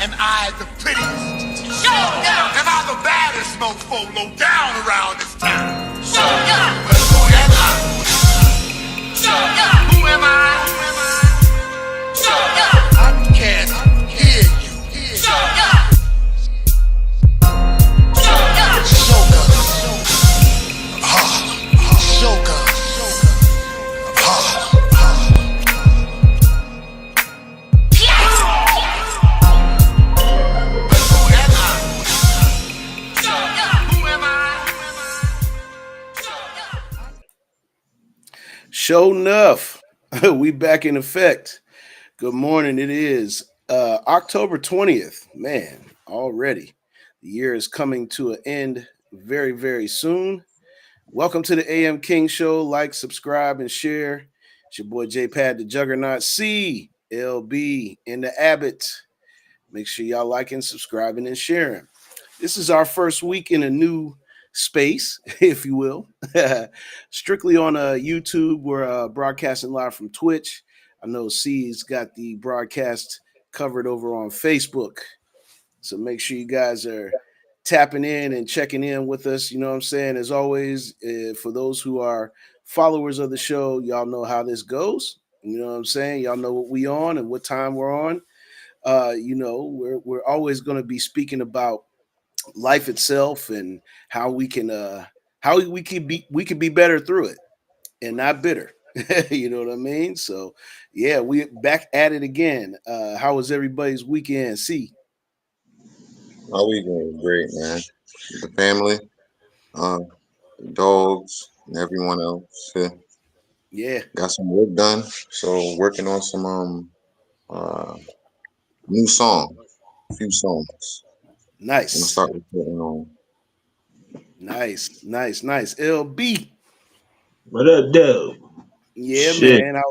Am I the prettiest? Show up. Am I the baddest mofo low down around this town? Show up. But who am I? Show up. Who am I? Show up. I can't hear you. Show up. Show up. Show up. Show enough. We back in effect. Good morning. It is October 20th. Man, already. The year is coming to an end very, very soon. Welcome to the AM King Show. Like, subscribe, and share. It's your boy J Pad, the Juggernaut, CLB, and the Abbott. Make sure y'all liking, subscribing, and sharing. This is our first week in a new space, if you will. Strictly on YouTube. We're broadcasting live from Twitch. I know C's got the broadcast covered over on Facebook. So make sure you guys are tapping in and checking in with us. You know what I'm saying? As always, for those who are followers of the show, y'all know how this goes. You know what I'm saying? Y'all know what we on and what time we're on. We're always going to be speaking about life itself and how we can we can be better through it and not bitter. You know what I mean? So yeah, we back at it again. How was everybody's weekend? See, my weekend was great, man. The family, dogs, and everyone else. Yeah, got some work done. So working on some uh new song, a few songs. I'm gonna nice, start recording on. nice. LB, What up, though? yeah, Shit, man.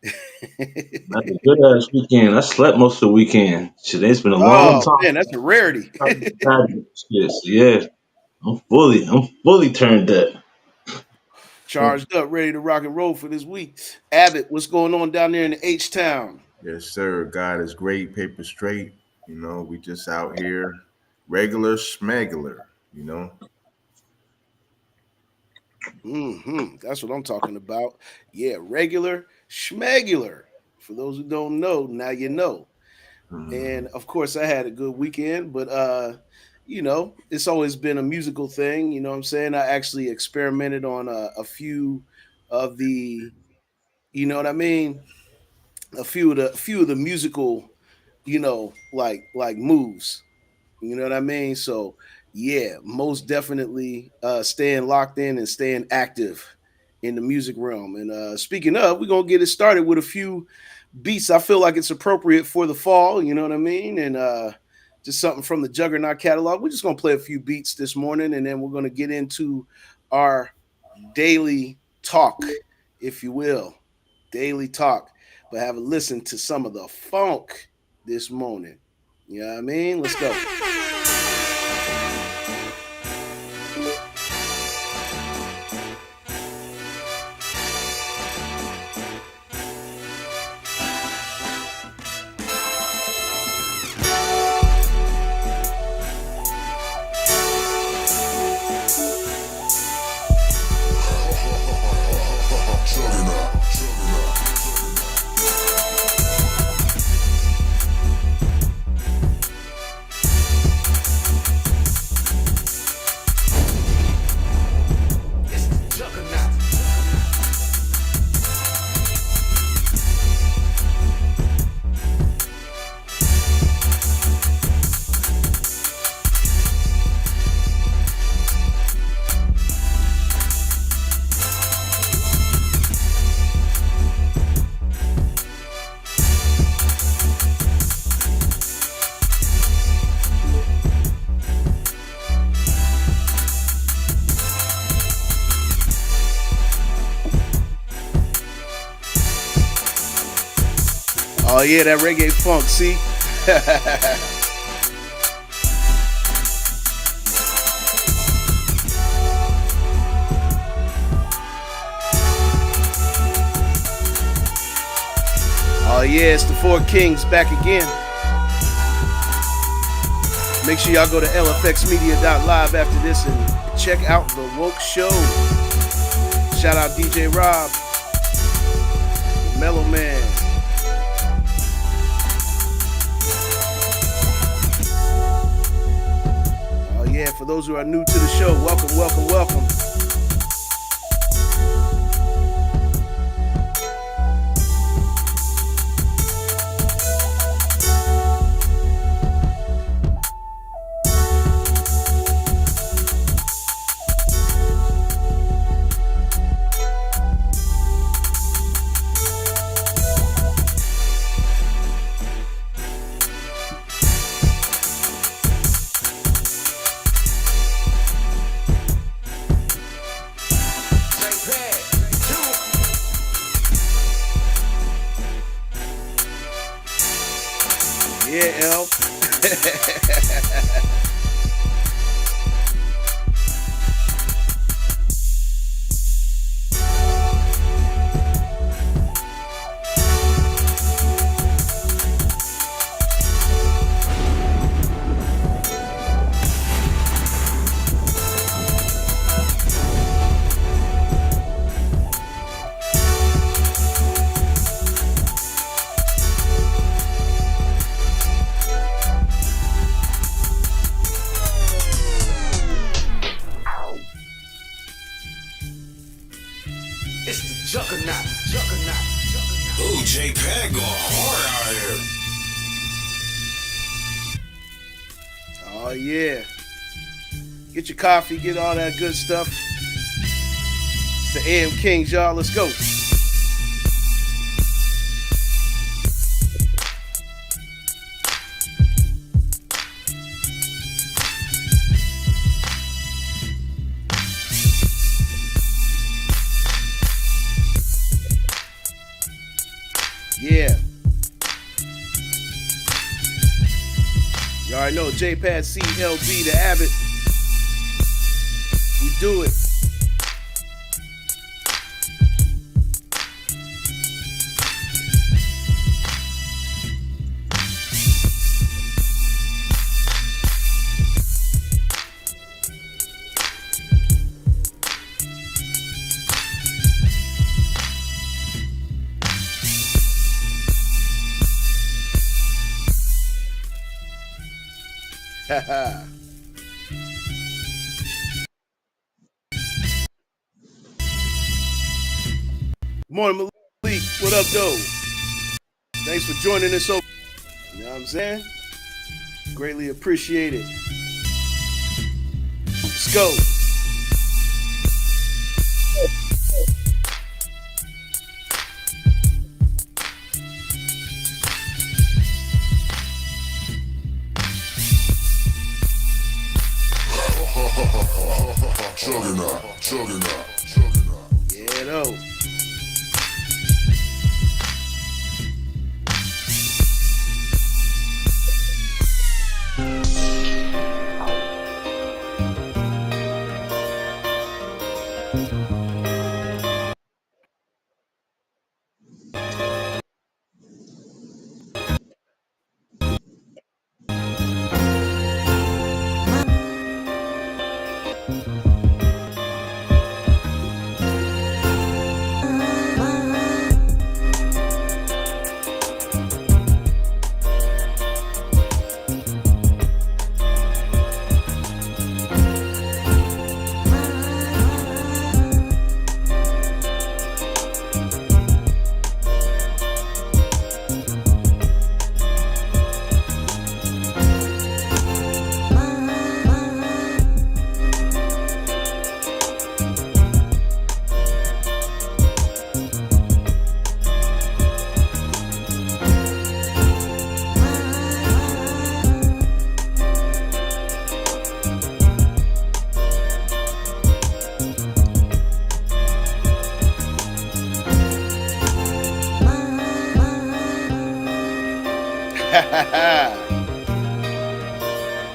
that's a good ass weekend. I slept most of the weekend. Shit, it's been a long Oh time. man, that's a rarity. Shit, so yeah, I'm fully turned up. Charged up, ready to rock and roll for this week. Abbott, what's going on down there in the H Town? Yes, sir. God is great, paper straight. We just out here, regular schmegular, you know. That's what I'm talking about. Yeah, regular schmegular. For those who don't know, now you know. And Mhm. of course, I had a good weekend, but it's always been a musical thing. You know what I'm saying? I actually experimented on a few of the, you know what I mean? A few of the musical, like moves. You know what I mean? So yeah, most definitely staying locked in and staying active in the music realm. And speaking of, we're gonna get it started with a few beats. I feel like it's appropriate for the fall, you know what I mean? And just something from the Juggernaut catalog. We're just gonna play a few beats this morning, and then we're gonna get into our daily talk, if you will. Daily talk. But have a listen to some of the funk this morning. You know what I mean? Let's go. Oh yeah, that reggae funk. See. Oh yeah, it's the Four Kings back again. Make sure y'all go to lfxmedia.live after this and check out the Woke Show. Shout out DJ Rob, the Mellow Man. Oh yeah, for those who are new to the show, welcome, welcome, welcome. Yeah, L. Oh yeah. Get your coffee, get all that good stuff. It's the AM Kings, y'all. Let's go. Yeah. You already know JPad CLB to Abbott. We do it. Morning, Malik. What up, though? Thanks for joining us. You know what I'm saying? Greatly appreciated. Let's go. Juggernaut. Yeah, though.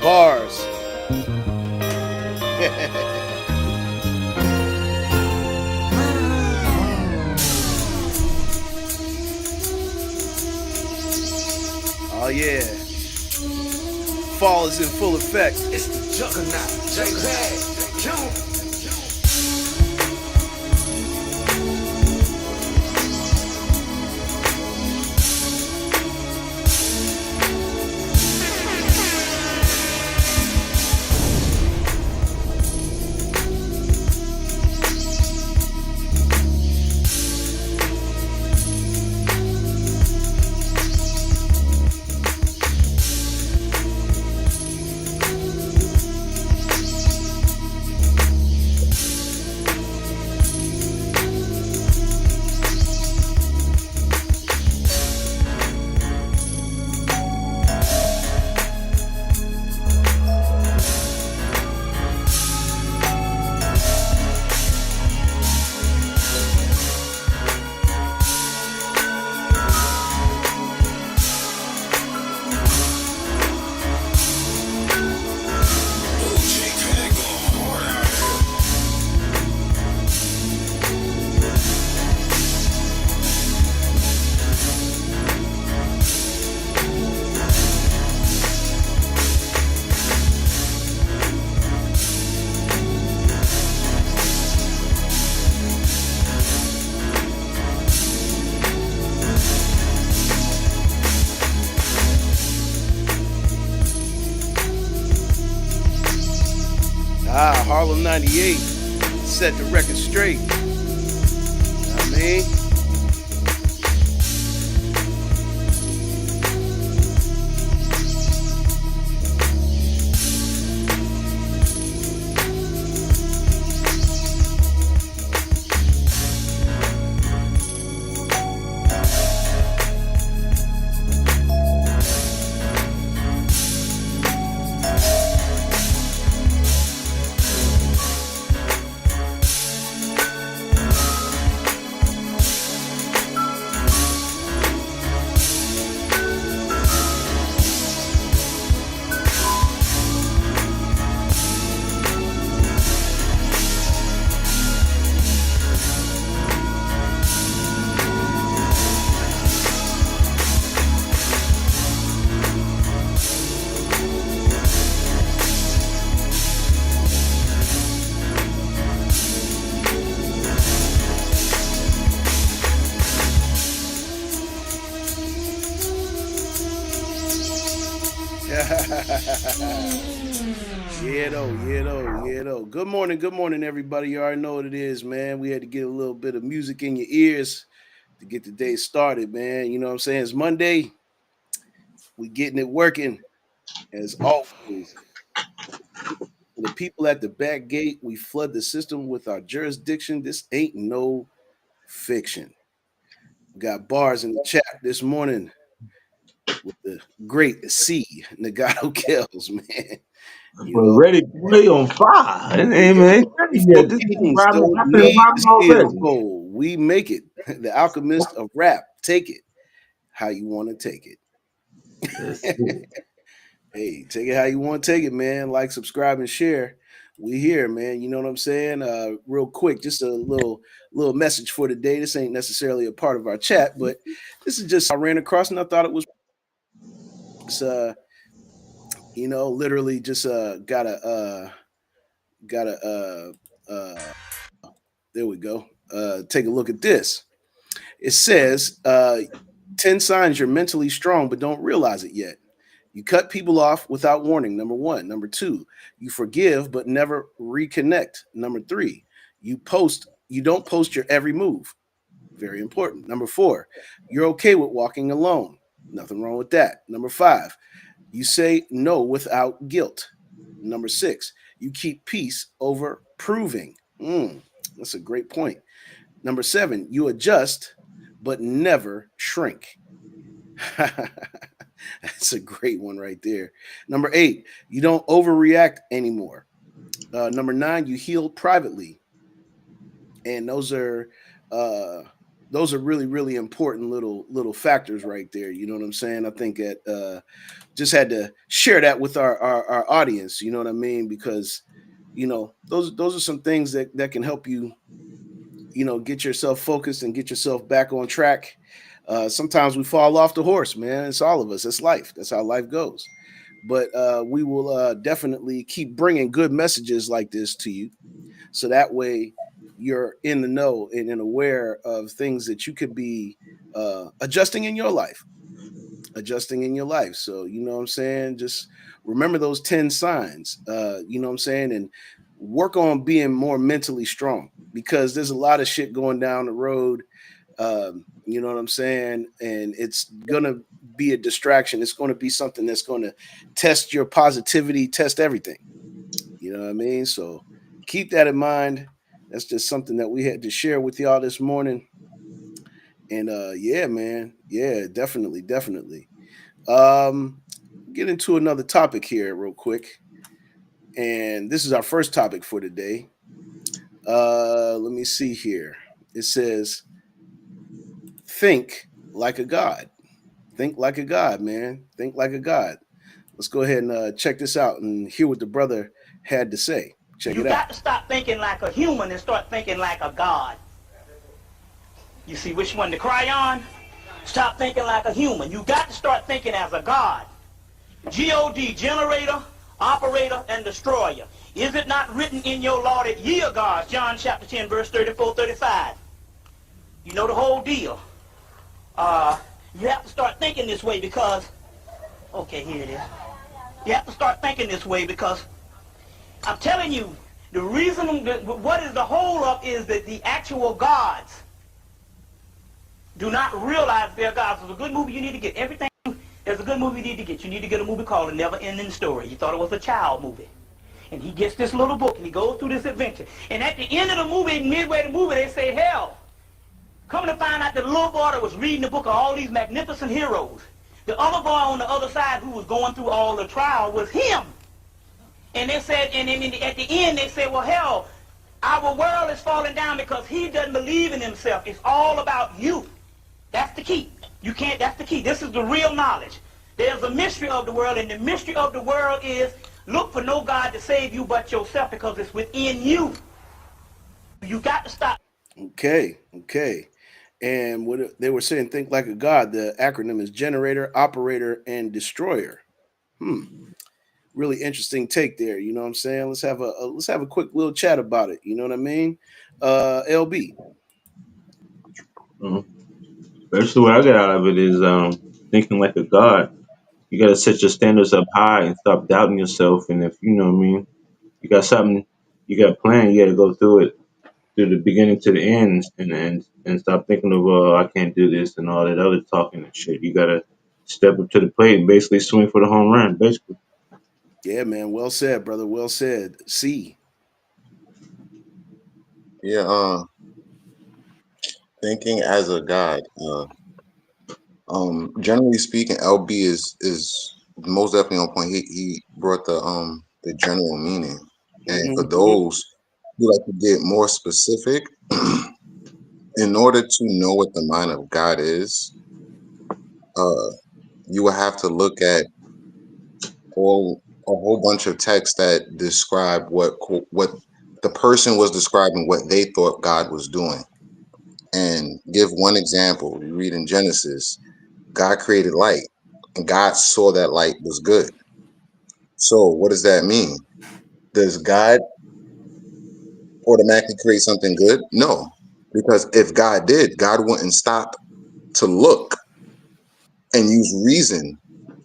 Bars. Oh yeah. Fall is in full effect. It's the juggernaut, J-Pad, Harlem 98 set the record straight. You know what I mean? Yeah, though. Good morning, everybody. You already know what it is, man. We had to get a little bit of music in your ears to get the day started, man. You know what I'm saying? It's Monday. We getting it working as always. For the people at the back gate, we flood the system with our jurisdiction. This ain't no fiction. We got bars in the chat this morning with the great C, Nagato Kells, man. You But know, ready, boy, on fire. It ain't, yeah, man, ain't ready for yet. This is kings rhyming. don't I've been need rhyming steel already. pole. We make it. The alchemist of rap. Take it how you want to take That's it. it. Hey, take it how you want to take it, man. Like, subscribe, and share. We here, man. You know what I'm saying? Real quick, just a little message for today. This ain't necessarily a part of our chat, but this is just I ran across and I thought it was literally just gotta there we go. Take a look at this. It says 10 signs you're mentally strong but don't realize it yet. You cut people off without warning, number one. Number two, you forgive but never reconnect. Number three, you don't post your every move. Very important. Number four, you're okay with walking alone. Nothing wrong with that. Number five, you say no without guilt. Number six, you keep peace over proving. That's a great point. Number seven, you adjust but never shrink. That's a great one right there. Number eight, you don't overreact anymore. Number nine, you heal privately, and those are really really important little factors right there. You know what I'm saying? I think that just had to share that with our audience. You know what I mean? Because those are some things that can help you get yourself focused and get yourself back on track. Sometimes we fall off the horse, man. It's all of us. It's life. That's how life goes. but we will definitely keep bringing good messages like this to you, so that way you're in the know and aware of things that you could be adjusting in your life. Adjusting in your life. So, you know what I'm saying? Just remember those 10 signs, you know what I'm saying? And work on being more mentally strong, because there's a lot of shit going down the road. You know what I'm saying? And it's going to be a distraction. It's going to be something that's going to test your positivity, test everything. You know what I mean? So keep that in mind. That's just something that we had to share with y'all this morning. And yeah, man. Yeah, definitely, definitely. Um, get into another topic here real quick. And this is our first topic for today. Let me see here. It says, think like a god. Think like a god, man. Think like a god. Let's go ahead and check this out and hear what the brother had to say. Check You it out. got to stop thinking like a human and start thinking like a god. You see which one to cry on? Stop thinking like a human. You got to start thinking as a god. G-O-D, generator, operator, and destroyer. Is it not written in your law that ye are gods? John chapter 10, verse 34, 35. You know the whole deal. You have to start thinking this way because, okay, here it is. You have to start thinking this way because I'm telling you, the reason, what is the hold up is that the actual gods do not realize they're gods. There's a good movie you need to get. Everything, there's a good movie you need to get. You need to get a movie called A Never Ending Story. You thought it was a child movie. And he gets this little book and he goes through this adventure. And at the end of the movie, midway the movie, they say, hell, coming to find out that the little boy that was reading the book of all these magnificent heroes, the other boy on the other side who was going through all the trial was him. And they said, and at the end they said, well, hell, our world is falling down because he doesn't believe in himself. It's all about you. That's the key. You can't, that's the key. This is the real knowledge. There's a mystery of the world, and the mystery of the world is look for no God to save you but yourself, because it's within you. You got to stop. Okay, okay. And what they were saying, think like a god. The acronym is generator, operator, and destroyer. Really interesting take there. You know what I'm saying? Let's have a quick little chat about it. You know what I mean? LB. Mhm. Basically, what I get out of it is thinking like a god. You got to set your standards up high and stop doubting yourself. And if you know what I mean, you got something, you got a plan, you got to go through it through the beginning to the end, and stop thinking of I can't do this and all that other talking and shit. You got to step up to the plate and basically swing for the home run. Basically, Yeah, man. Well said, brother. Well said. C. Yeah, thinking as a god. Generally speaking, LB is most definitely on point. He brought the general meaning, and for Mm-hmm. those who like to get more specific, in order to know what the mind of God is, uh, you will have to look at all a whole bunch of texts that describe what the person was describing, what they thought God was doing. And give one example. You read in Genesis, God created light, and God saw that light was good. So what does that mean? Does God automatically create something good? No, because if God did, God wouldn't stop to look and use reason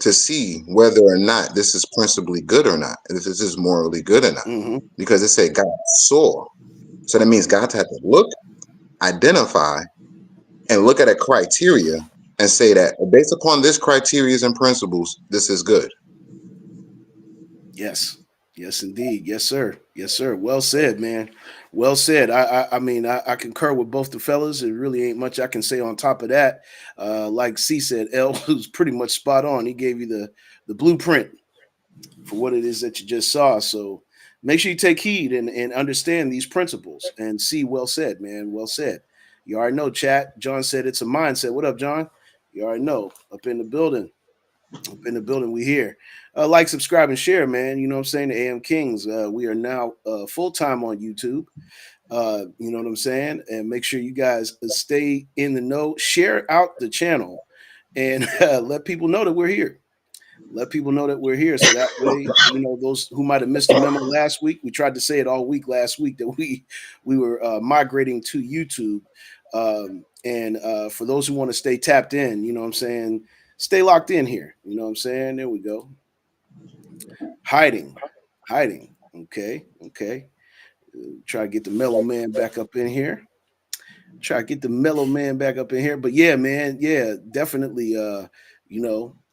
to see whether or not this is principally good or not, if this is morally good or not. Mm-hmm. Because it said God saw. So that means God had to look, identify, and look at a criteria and say that based upon this criteria and principles, this is good. Yes. Yes, indeed. Yes, sir. Yes, sir. Well said, man. Well said. I mean, I concur with both the fellas. It really ain't much I can say on top of that. Like C said, L was pretty much spot on. He gave you the blueprint for what it is that you just saw. So make sure you take heed and understand these principles. And C, well said, man. Well said. You already know, chat. John said it's a mindset. What up, John? You already know. Up in the building. Up in the building, we here. Like, subscribe, and share, man. You know what I'm saying? The AM Kings. We are now full time on YouTube. You know what I'm saying? And make sure you guys stay in the know. Share out the channel and let people know that we're here. Let people know that we're here, so that way, those who might have missed the memo last week, we tried to say it all week last week that we were migrating to YouTube, and for those who want to stay tapped in, you know what I'm saying, stay locked in here. You know what I'm saying? There we go. Hiding, hiding. Okay, okay. Try to get the mellow man back up in here. Try to get the mellow man back up in here. But yeah, man, yeah, definitely.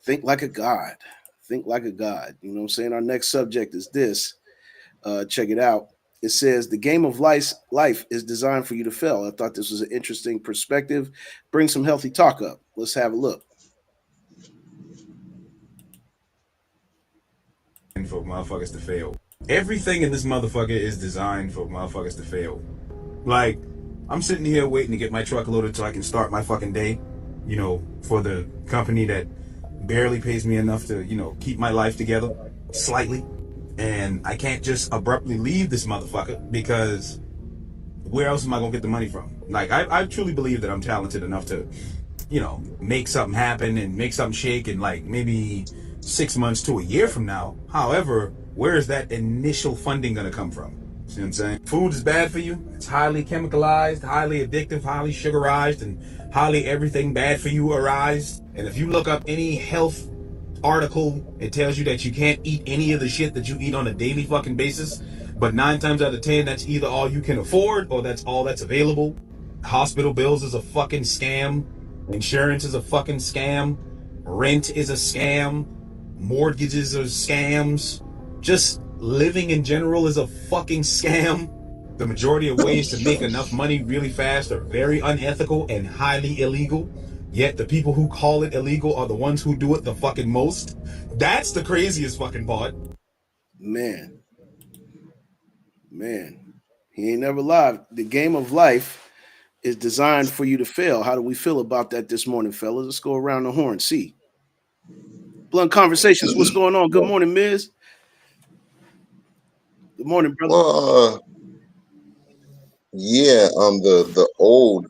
Think like a god. Think like a god. You know what I'm saying? Our next subject is this. Check it out. It says the game of life is designed for you to fail. I thought this was an interesting perspective. Bring some healthy talk up. Let's have a look. For motherfuckers to fail. Everything in this motherfucker is designed for motherfuckers to fail. Like, I'm sitting here waiting to get my truck loaded so I can start my fucking day, for the company that barely pays me enough to, keep my life together slightly. And I can't just abruptly leave this motherfucker because where else am I gonna get the money from? Like, I truly believe that I'm talented enough to, make something happen and make something shake in like maybe 6 months to a year from now. However, where is that initial funding gonna come from? See what I'm saying? Food is bad for you. It's highly chemicalized, highly addictive, highly sugarized, and highly everything bad for you arised. And if you look up any health article, it tells you that you can't eat any of the shit that you eat on a daily fucking basis. But 9 times out of 10, that's either all you can afford or that's all that's available. Hospital bills is a fucking scam. Insurance is a fucking scam. Rent is a scam. Mortgages are scams. Just living in general is a fucking scam. The majority of ways to make enough money really fast are very unethical and highly illegal. Yet the people who call it illegal are the ones who do it the fucking most. That's the craziest fucking part. Man, man, he ain't never lied. The game of life is designed for you to fail. How do we feel about that this morning, fellas? Let's go around the horn. See. Blunt Conversations, what's going on? Good morning, Miz. Good morning, brother. Well, yeah, the old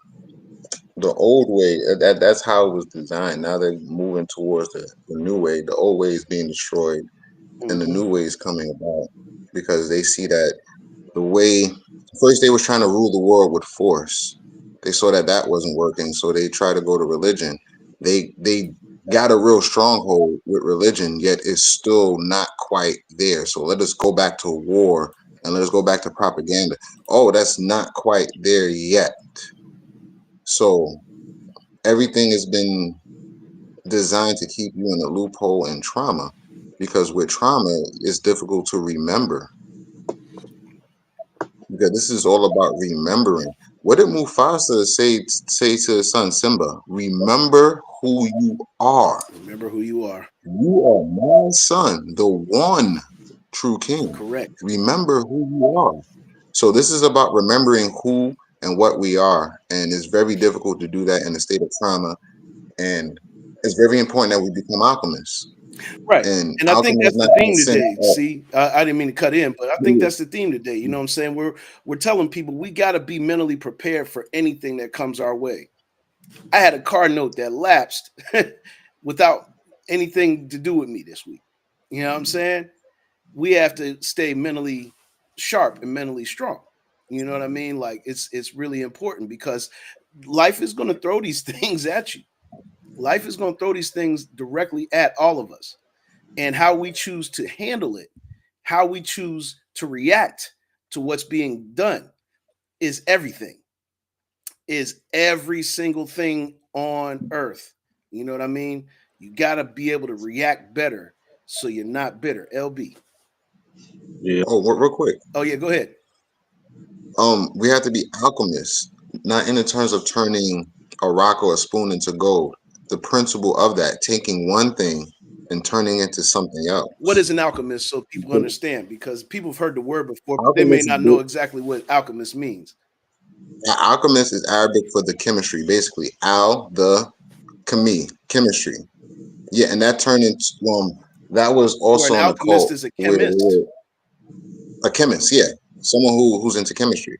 way, that's how it was designed. Now they're moving towards the new way. The old way is being destroyed, and the Mm-hmm. new way is coming about because they see that the way first they was trying to rule the world with force. They saw that that wasn't working, so they try to go to religion. They got a real stronghold with religion, yet it's still not quite there. So let us go back to war and let us go back to propaganda. Oh, that's not quite there yet. So everything has been designed to keep you in a loophole and trauma, because with trauma, it's difficult to remember, because this is all about remembering. What did Mufasa say to his son Simba? Remember who you are. Remember who you are. You are my son, the one true king. Correct. Remember who you are. So this is about remembering who and what we are, and it's very difficult to do that in a state of trauma. And it's very important that we become alchemists. Right. And And I think alchemy is that's not the in a theme sense today. of See, I didn't mean to cut in, but I think that's the theme today. You know what I'm saying? We're telling people we got to be mentally prepared for anything that comes our way. I had a car note that lapsed without anything to do with me this week. You know what I'm saying? We have to stay mentally sharp and mentally strong. You know what I mean? Like it's really important because life is going to throw these things at you. Life is going to throw these things directly at all of us. And how we choose to handle it, how we choose to react to what's being done is everything, is every single thing on earth. You know what I mean? You got to be able to react better so you're not bitter. LB. Yeah. oh, real quick. Oh, yeah, go ahead. We have to be alchemists, not in the terms of turning a rock or a spoon into gold. The principle of that, taking one thing and turning it into something What else. is an alchemist so people understand? Because people have heard the word before, but they may Alchemist is not know exactly what alchemist means. alchemist is Arabic for the chemistry, basically. The chemistry. Yeah, and that turned into that was Where an also in a alchemist cult is a where they chemist. were a chemist. Yeah, someone who's into chemistry.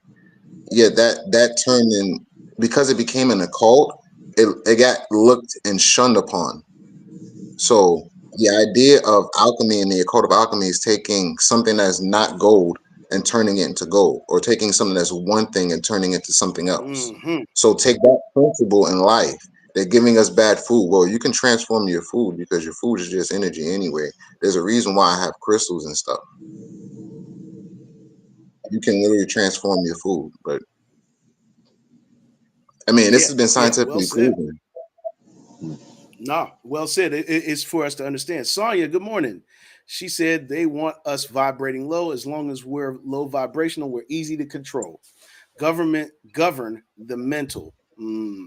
Yeah, that turned in because it became an occult. It got looked and shunned upon. So The idea of alchemy and the occult of alchemy is taking something that's not gold and turning it into gold, or taking something that's one thing and turning it into something else. Mm-hmm. So take that principle in life. They're giving us bad food. Well, you can transform your food because your food is just energy anyway. There's a reason why I have crystals and stuff. You can literally transform your food. But I mean, this Yeah, has been yeah. Well scientifically said. proven. No, well said. It's for us to understand. Sonia, good morning. She said they want us vibrating low. As long as we're low vibrational, we're easy to control. Government govern the mental. Hmm.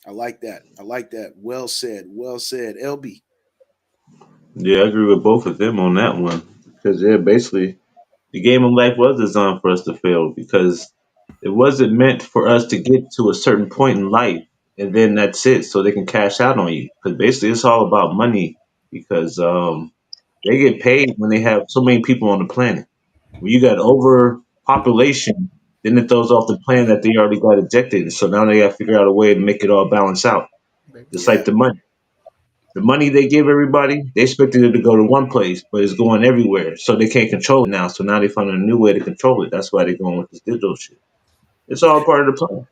I like that. I like that. Well said. Well said. LB. Yeah, I agree with both of them on that one. Because yeah, basically the game of life was designed for us to fail because it wasn't meant for us to get to a certain point in life and then that's it, so they can cash out on you. Because basically it's all about money because they get paid when they have so many people on the planet. When you got overpopulation, then it throws off the plan that they already got ejected. So now they got to figure out a way to make it all balance out. Just like Yeah. the money. The money they give everybody, they expected it to go to one place, but it's going everywhere. So they can't control it now. So now they found a new way to control it. That's why they're going with this digital shit. It's all part of the plan.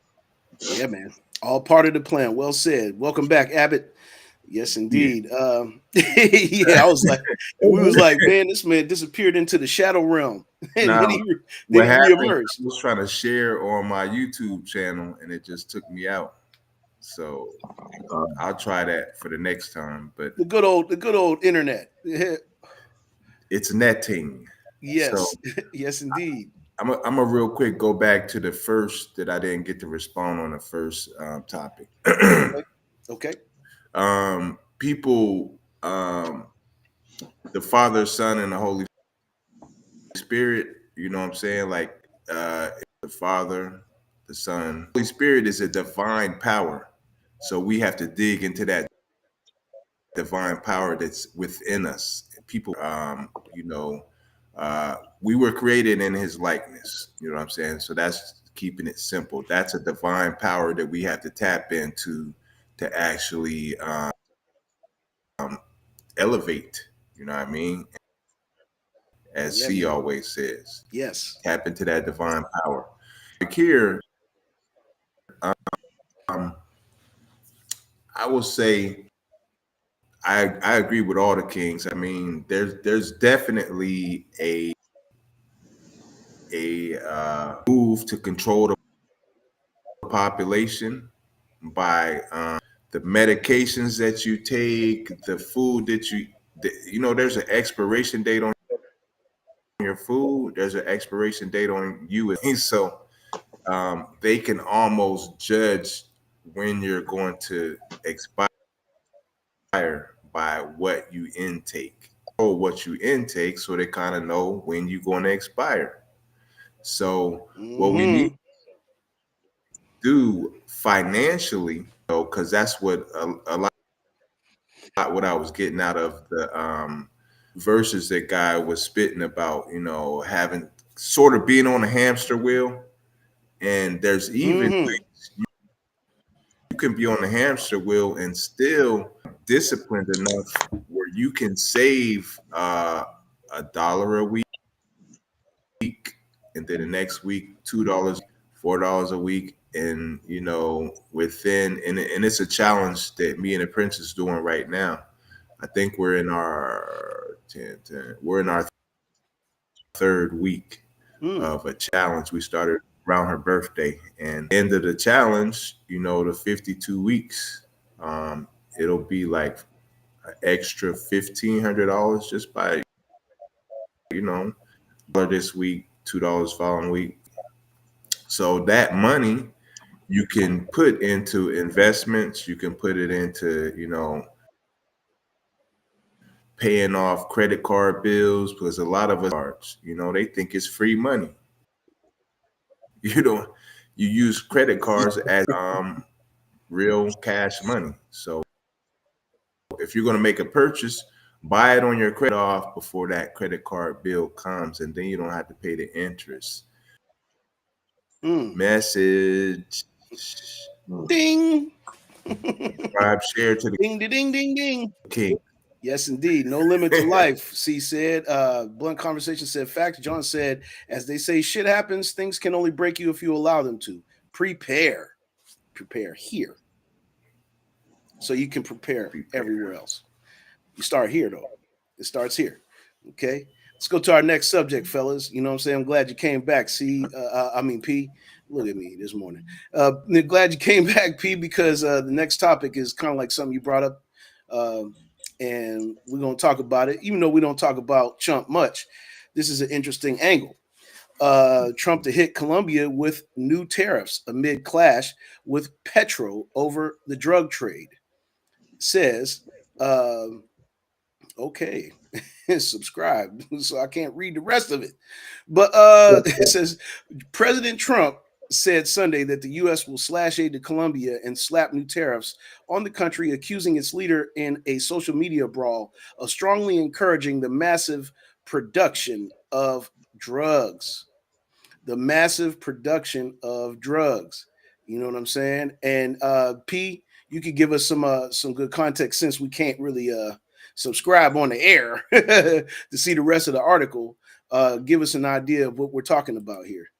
Yeah, man. All part of the plan. Well said. Welcome back, Abbott. Yes, Yeah. indeed. Yeah, I was like, and we was like, man, this man disappeared into the shadow realm, and Now, then what he happened? I reemerged. was trying to share on my YouTube channel, and it just took me out. So I'll try that for the next time. But The good old internet. it's netting. So Yes, yes, indeed. I'm a real quick go back to the first that I didn't get to respond on the first topic. Okay, okay. People, the Father, Son, and the Holy Spirit. You know what I'm saying? Like the Father, the Son, Holy Spirit is a divine power. So we have to dig into that divine power that's within us. People, we were created in His likeness. You know what I'm saying? So that's keeping it simple. That's a divine power that we have to tap into to actually elevate. You know what I mean? As Yeah, C man. always says, Yes. tap into that divine power. Like here, um, I will say I agree with all the kings. I mean, there's definitely a move to control the population by the medications that you take, the food that there's an expiration date on your food. There's an expiration date on you, so they can almost judge when you're going to expire by what you intake or what you intake, so they kind of know when you're going to expire. So what we need Hmm. to do financially, because that's what a lot what I was getting out of the verses that guy was spitting about, having sort of being on a hamster wheel. And there's even Hmm. you can be on the hamster wheel and still disciplined enough where you can save $1 a week, and then the next week $2, $4 a week, and within and it's a challenge that me and the Prince is doing right now. I think we're in our third week Mm. of a challenge. We started around her birthday, and end of the challenge, the 52 weeks, it'll be like an extra $1,500 just by $1 this week, $2 following week. So that money you can put into investments. You can put it into paying off credit card bills, because a lot of us cards, they think it's free money. You don't you use credit cards as real cash money. So if you're going to make a purchase, buy it on your credit off before that credit card bill comes, and then you don't have to pay the interest. Mm. Message. Hmm. Ding. Subscribe, share to the Ding, ding, ding, ding, ding. king. Yes, indeed. No limit to life. C said. Blunt Conversation said fact. John said, as they say, shit happens. Things can only break you if you allow them to. Prepare. Prepare here. So you can prepare Prepare. everywhere else. You start here though. It starts here. Okay. Let's go to our next subject, fellas. You know what I'm saying? I'm glad you came back. P. Look at me this morning. Glad you came back, P, because the next topic is kind of like something you brought up. Uh, and we're going to talk about it. Even though we don't talk about Trump much, this is an interesting angle. Trump to hit Colombia with new tariffs amid clash with Petro over the drug trade. Says, okay, subscribe. So I can't read the rest of it. But it says President Trump said Sunday that the U.S. will slash aid to Colombia and slap new tariffs on the country, accusing its leader in a social media brawl of strongly encouraging the massive production of drugs. The massive production of drugs. You know what I'm saying? And P, you could give us some good context since we can't really subscribe on the air to see the rest of the article. Give us an idea of what we're talking about here.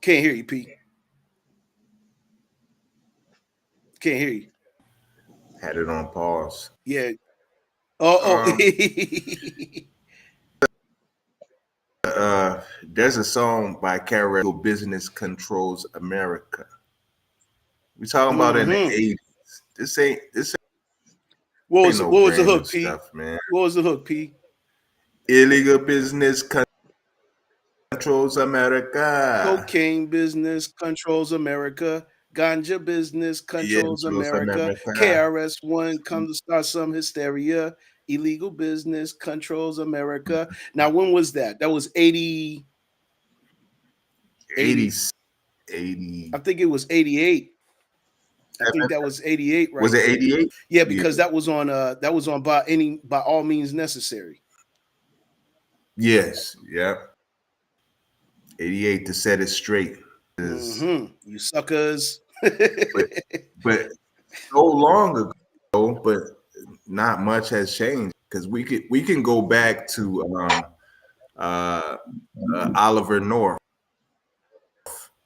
Can't hear you, P. Can't hear you. Had it on pause. Yeah. Oh, oh. Um, there's a song by Carol, Business Controls America. We talking about in the Mm-hmm. 80s. This ain't no What was the brand new hook, P? stuff, man. What was the hook, P? Illegal business controls America. Cocaine business controls America. Ganja business Yeah, controls controls America. America. KRS-One comes to start some hysteria. Illegal business controls America. Now, when was that? That was 80, 80, 80. I 87. think it was 88. I think that was 88 Was right it there. 88? Yeah, Yeah. because that was on by all means necessary. Yes. Yep. 88 to set it straight. You suckers. But but so long ago, but not much has changed because we can go back to uh, Oliver North,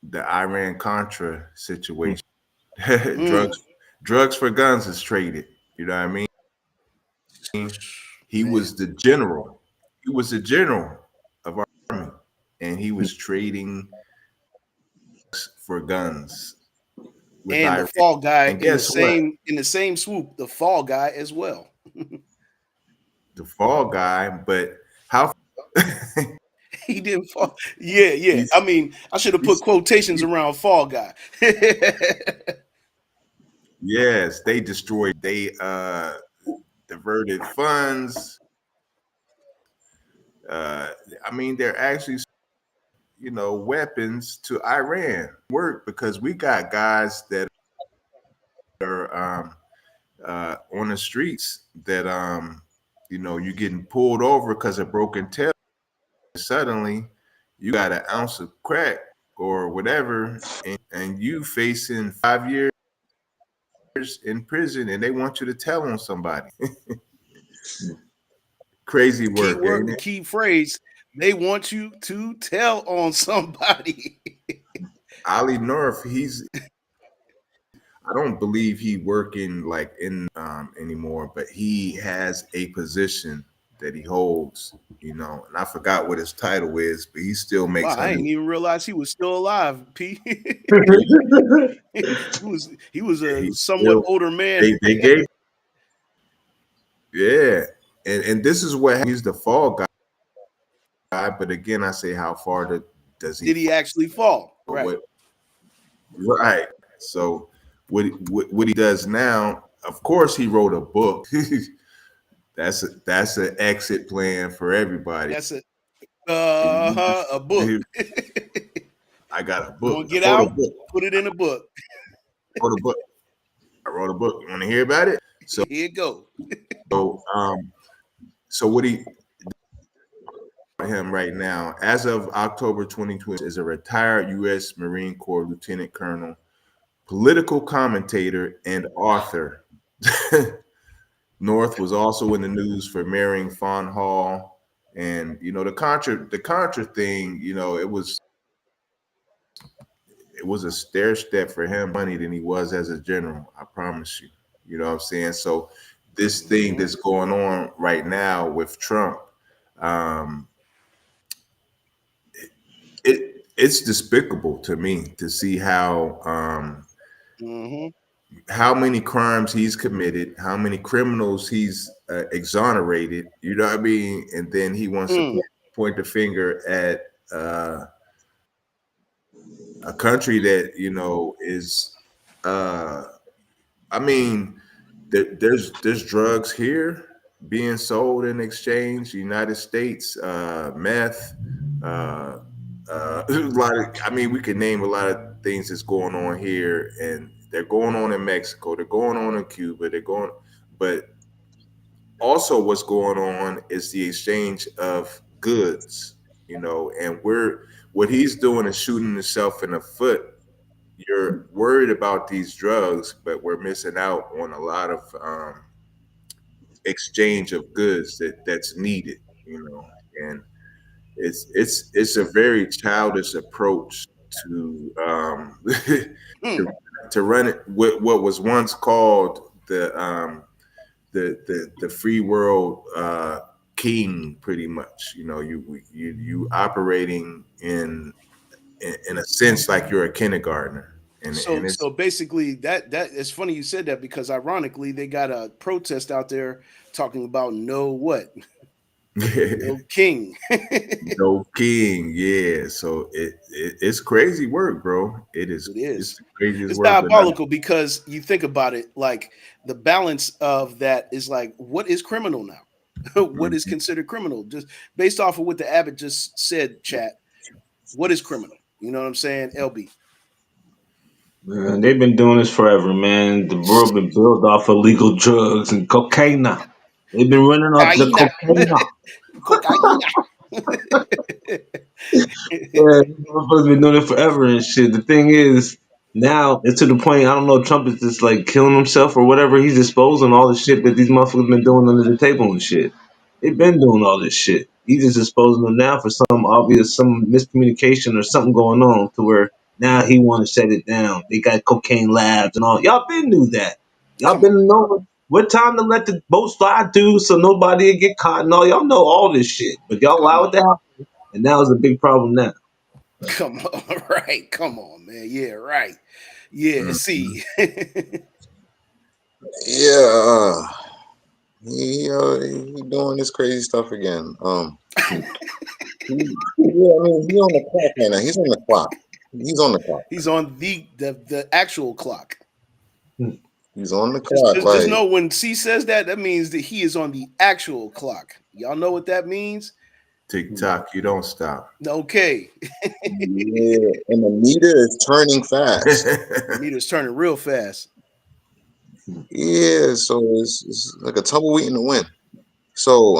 the Iran Contra situation. Mm, drugs for guns is traded. You know what I mean? He man. was the general. He was the general of our army, and he was trading for guns with And the Iran. fall guy And guess what? in the same swoop, the fall guy as well. The fall guy, but how He didn't fall. Yeah, yeah. he's, I mean, I should have put he's, quotations he- around fall guy. yes, they destroyed. They diverted funds. Uh, I mean, they're actually weapons to Iran. Work because we got guys that are on the streets that you're getting pulled over because of broken tail. Suddenly, you got an ounce of crack or whatever, and you facing 5 years in prison, and they want you to tell on somebody. Crazy Key work, word, ain't the it? key phrase. They want you to tell on somebody. Ali North, I don't believe he working like in anymore, but he has a position that he holds, and I forgot what his title is, but he still Wow, makes I hundreds. didn't even realize he was still alive. P. He was a He somewhat still older man. they gave yeah, and this is what he's the fall guy, but again, I say how far does he Did he actually fall? fall? Right. Right. So what he does now, of course, he wrote a book. That's an exit plan for everybody. That's You a book. I got a You book. want to get I wrote a out? book. Put it in a book. I wrote a book. I wrote a book. You want to hear about it? Here you go. So so what he him right now, as of October 2020, is a retired U.S. Marine Corps lieutenant colonel political commentator and author. North was also in the news for marrying Fawn Hall, and the Contra thing. It was a stair step for him money than he was as a general. I promise you. You know what I'm saying? So this thing Mhm. that's going on right now with Trump, um, it's despicable to me to see Mhm. how many crimes he's committed, how many criminals he's exonerated. You know what I mean? And then he wants to Mm. point the finger at a country that is. Uh, I mean, there's drugs here being sold in exchange. United States, meth, uh, a lot of. I mean, we could name a lot of things that's going on here, and they're going on in Mexico. They're going on in Cuba. They're going, but also what's going on is the exchange of goods. And what he's doing is shooting himself in the foot. You're worried about these drugs, but we're missing out on a lot of exchange of goods that's needed. And it's a very childish approach to to, Mm. to run it what was once called the free world king, pretty much. You operating in a sense like you're a kindergartner, and So it's basically that it's funny you said that because ironically they got a protest out there talking about no what? No king. It no king. Yeah, so it's crazy work, bro. It's is. the craziest It's work. But not, diabolical because you think about it, like the balance of that is like what is criminal now? What is Mhm. considered criminal? Just based off of what the Abbott just said, chat. What is criminal? You know what I'm saying? LB. Man, they've been doing this forever, man. The world been built off of legal drugs and cocaine. They've been running off the Cocaine. cocaine. Cocaine. Yeah, these motherfuckers been doing it forever and shit. The thing is, now it's to the point. I don't know. Trump is just like killing himself or whatever. He's exposing all the shit that these motherfuckers been doing under the table and shit. They've been doing all this shit. He's just exposing them now for some miscommunication or something going on to where now he want to shut it down. They got cocaine labs and all. Y'all been knew that. Y'all Come on. been knowing what time to let the boat slide through so nobody get caught and all. Y'all know all this shit, but y'all Come allow it on. to happen, and now it's a big problem now. Come on. Right. Come on, man. Yeah, right. Yeah. Mhm. See. Yeah, he doing this crazy stuff again. Yeah, I mean, he's on the clock right now. He's on the clock. He's on the clock. He's on the actual clock. He's on the Just, clock. just just Like, know when C says that, that means that he is on the actual clock. Y'all know what that means? Tick tock, you don't stop. Okay. yeah, and the meter is turning fast. The meter's turning real fast. Yeah, so it's like a tumbleweed in the wind. So,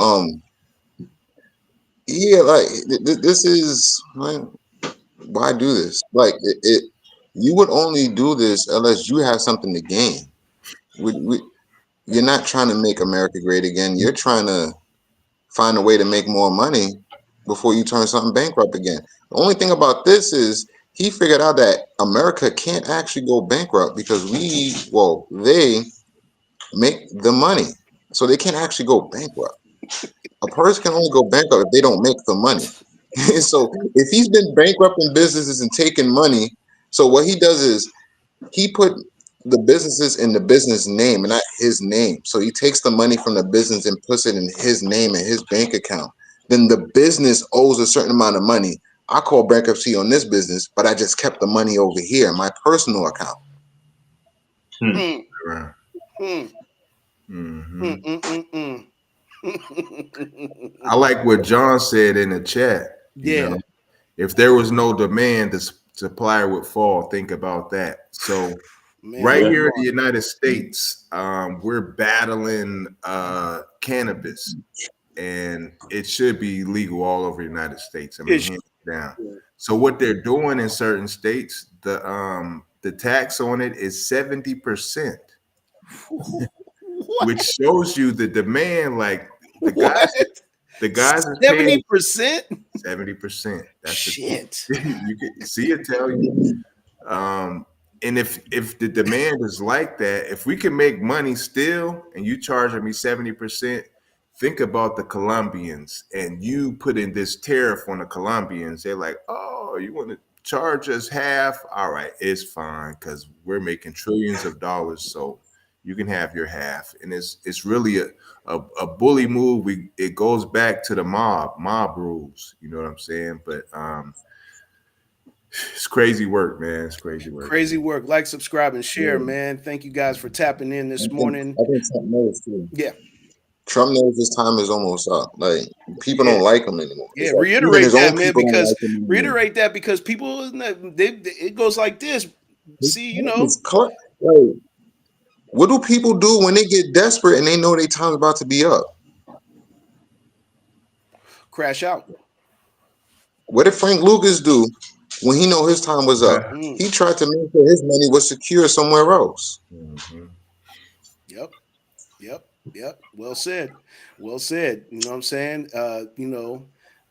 yeah, like this is like, why do this? Like, you would only do this unless you have something to gain. You're not trying to make America great again. You're trying to find a way to make more money before you turn something bankrupt again. The only thing about this is he figured out that America can't actually go bankrupt because they make the money. So they can't actually go bankrupt. A person can only go bankrupt if they don't make the money. So if he's been bankrupting businesses and taking money, so what he does is he put the businesses in the business name and not his name. So he takes the money from the business and puts it in his name and his bank account. Then the business owes a certain amount of money. I call bankruptcy on this business, but I just kept the money over here in my personal account. Hmm. Mm, Right. mm, Hmm. mm, mm, mm, I mm. like what John said in the chat. Yeah, If there was no demand, the supplier would fall. Think about that. So, man, right Yeah. come here in the on. United States, we're battling cannabis, and it should be legal all over the United States. I mean, It's, hands down. So, what they're doing in certain states, the tax on it is 70%, What? which shows you the demand. Like the guys, What? the guys are paying 70%? 70%. That's the Shit. you can see it tell you. Um, and if the demand is like that, if we can make money still, and you charging me 70%, think about the Colombians, and you put in this tariff on the Colombians. They're like, oh, you want to charge us half? All right, it's fine because we're making trillions of dollars, so you can have your half. And it's really a bully move. It goes back to the mob rules. You know what I'm saying? But it's crazy work, man. It's crazy work. Crazy work. Like, subscribe, and share, Yeah. man. Thank you guys for tapping in I this think morning. I think Trump knows too. Yeah. Trump knows his time is almost up. Like people Yeah. don't like him anymore. Yeah. It's like even Reiterate his that, own man, people don't because like him anymore. people, it goes like this. His See, time is like, what do people do when they get desperate and they know their time's about to be up? crash out. What did Frank Lucas do when he know his time was up? Mm. He tried to make sure his money was secure somewhere else. Mhm. Yep. Yep. Yep. Well said. Well said. You know what I'm saying?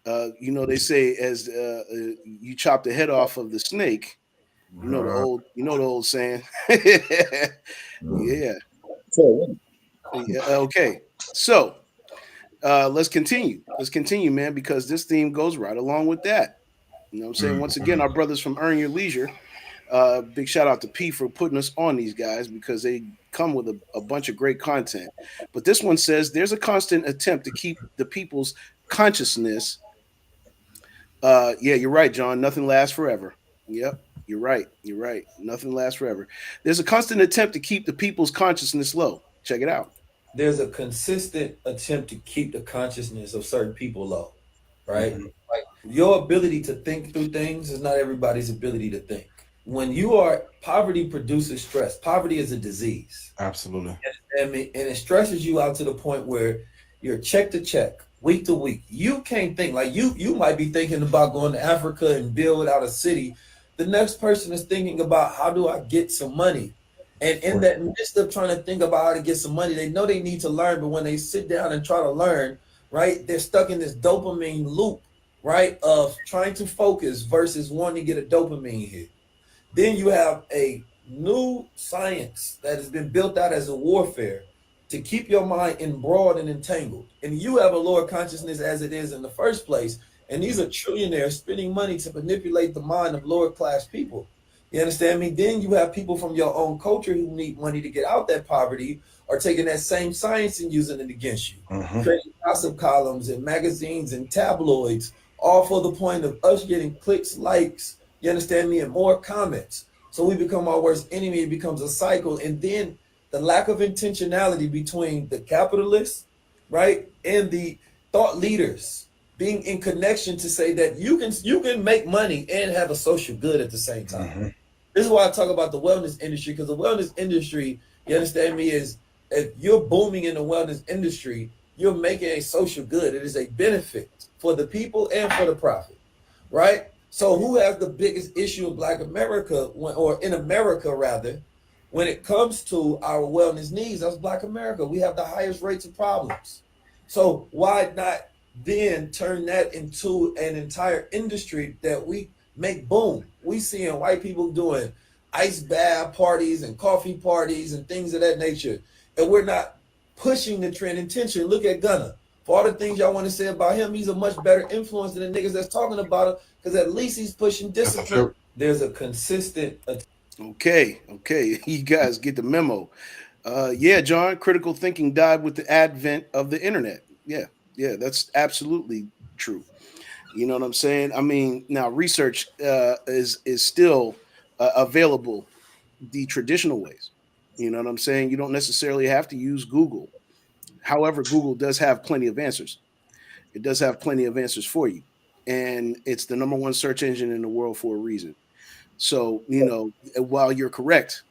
They say as you chop the head off of the snake, Uh-huh. the old saying. Mhm. Yeah. So Yeah, okay. So let's continue. Let's continue, man, because this theme goes right along with that. You know what I'm saying? Once again, Mhm. our brothers from Earn Your Leisure. Big shout out to P for putting us on these guys because they come with a bunch of great content. But this one says there's a constant attempt to keep the people's consciousness. Yeah, you're right, John. Nothing lasts forever. Yep, you're right. You're right. Nothing lasts forever. There's a constant attempt to keep the people's consciousness low. Check it out. There's a consistent attempt to keep the consciousness of certain people low, right? Mhm. Like your ability to think through things is not everybody's ability to think. When you are poverty produces stress. Poverty is a disease. Absolutely. And it stresses you out to the point where you're check to check, week to week. You can't think like you might be thinking about going to Africa and build out a city. The next person is thinking about how do I get some money? And in that midst of trying to think about how to get some money, they know they need to learn, but when they sit down and try to learn, right, they're stuck in this dopamine loop, right, of trying to focus versus wanting to get a dopamine hit. Then you have a new science that has been built out as a warfare to keep your mind embroiled and entangled. And you have a lower consciousness as it is in the first place. And these are trillionaires spending money to manipulate the mind of lower class people. You understand me? Then you have people from your own culture who need money to get out that poverty are taking that same science and using it against you, creating gossip columns and magazines and tabloids, all for the point of us getting clicks, likes, you understand me, and more comments. So we become our worst enemy. It becomes a cycle. And then the lack of intentionality between the capitalists, right, and the thought leaders being in connection to say that you can make money and have a social good at the same time. This is why I talk about the wellness industry, because the wellness industry, you understand me, is if you're booming in the wellness industry, you're making a social good. It is a benefit for the people and for the profit, right? So who has the biggest issue in Black America, or in America rather, when it comes to our wellness needs? That's Black America. We have the highest rates of problems. So why not then turn that into an entire industry that we make boom? We seeing white people doing ice bath parties and coffee parties and things of that nature, and we're not pushing the trend intention. Look at Gunna. For all the things y'all want to say about him, he's a much better influence than the niggas that's talking about him, because at least he's pushing discipline. There's a consistent Okay. Okay. You guys get the memo. Yeah, John, critical thinking died with the advent of the internet. Yeah. Yeah, that's absolutely true. You know what I'm saying? I mean, now research is still available the traditional ways. You know what I'm saying? You don't necessarily have to use Google. However, Google does have plenty of answers. It does have plenty of answers for you. And it's the number one search engine in the world for a reason. So, while you're correct,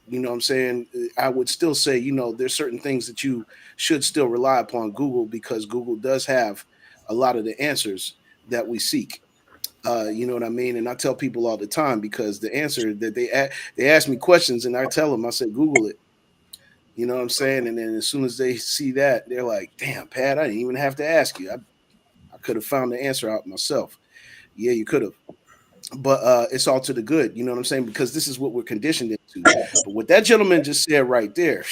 you know what I'm saying, I would still say, there's certain things that you should still rely upon Google because Google does have a lot of the answers that we seek. You know what I mean? And I tell people all the time because the answer that they ask me questions and I tell them, I said, Google it. You know what I'm saying? And then as soon as they see that, they're like, damn, Pat, I didn't even have to ask you. I could have found the answer out myself. Yeah, you could have. But it's all to the good. You know what I'm saying? Because this is what we're conditioned into. But what that gentleman just said right there,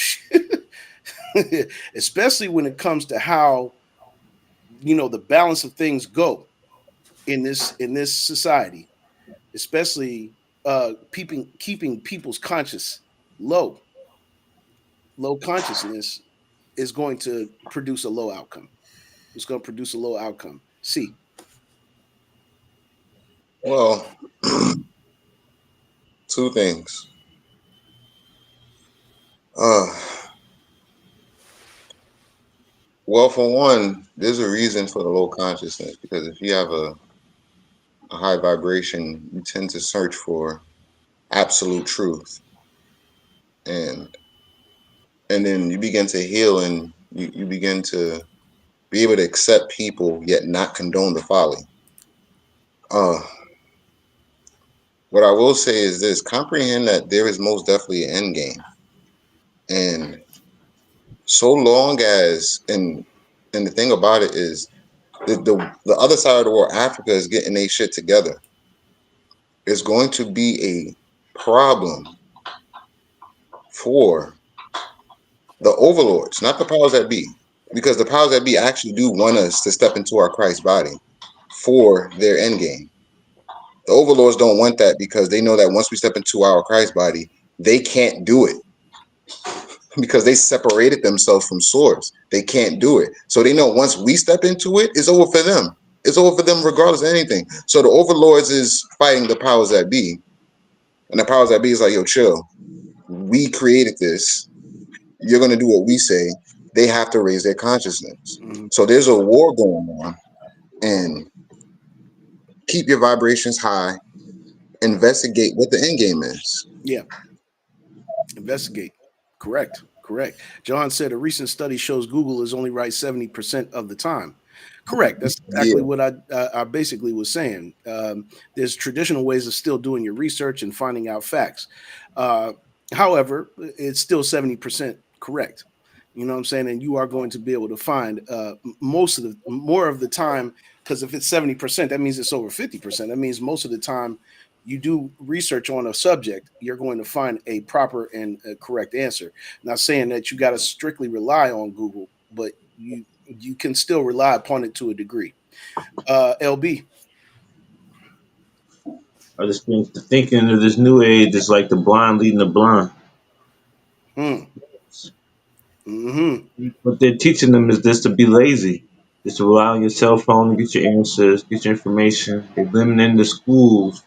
especially when it comes to how, the balance of things go in this society, especially keeping people's conscious low low consciousness is going to produce a low outcome. It's going to produce a low outcome. See. Well, two things. Uh, well, for one, there's a reason for the low consciousness because if you have a high vibration, you tend to search for absolute truth, and and then you begin to heal, and you begin to be able to accept people yet not condone the folly. Uh, what I will say is this: comprehend that there is most definitely an end game, and so long as and the thing about it is the other side of the world, Africa, is getting their shit together. It's going to be a problem for the overlords, not the powers that be, because the powers that be actually do want us to step into our Christ body for their end game. The overlords don't want that because they know that once we step into our Christ body, they can't do it because they separated themselves from source. They can't do it. So they know once we step into it, it's over for them. It's over for them regardless of anything. So the overlords is fighting the powers that be. And the powers that be is like, yo, chill. We created this. You're going to do what we say. They have to raise their consciousness. Mhm. So there's a war going on. And keep your vibrations high. Investigate what the end game is. Yeah, investigate. Correct. Correct. John said a recent study shows Google is only right 70% of the time. Correct. That's exactly Yeah. what I basically was saying. There's traditional ways of still doing your research and finding out facts. Uh, However, it's still 70% correct. You know what I'm saying? And you are going to be able to find most of the more of the time, because if it's 70%, that means it's over 50%. That means most of the time you do research on a subject, you're going to find a proper and correct answer. Not saying that you got to strictly rely on Google, but you can still rely upon it to a degree. LB. I just think the thinking of this new age is like the blind leading the blind. Hmm. Mm-hmm. What they're teaching them is just to be lazy, just to rely on your cell phone to get your answers, get your information. They're limiting the schools.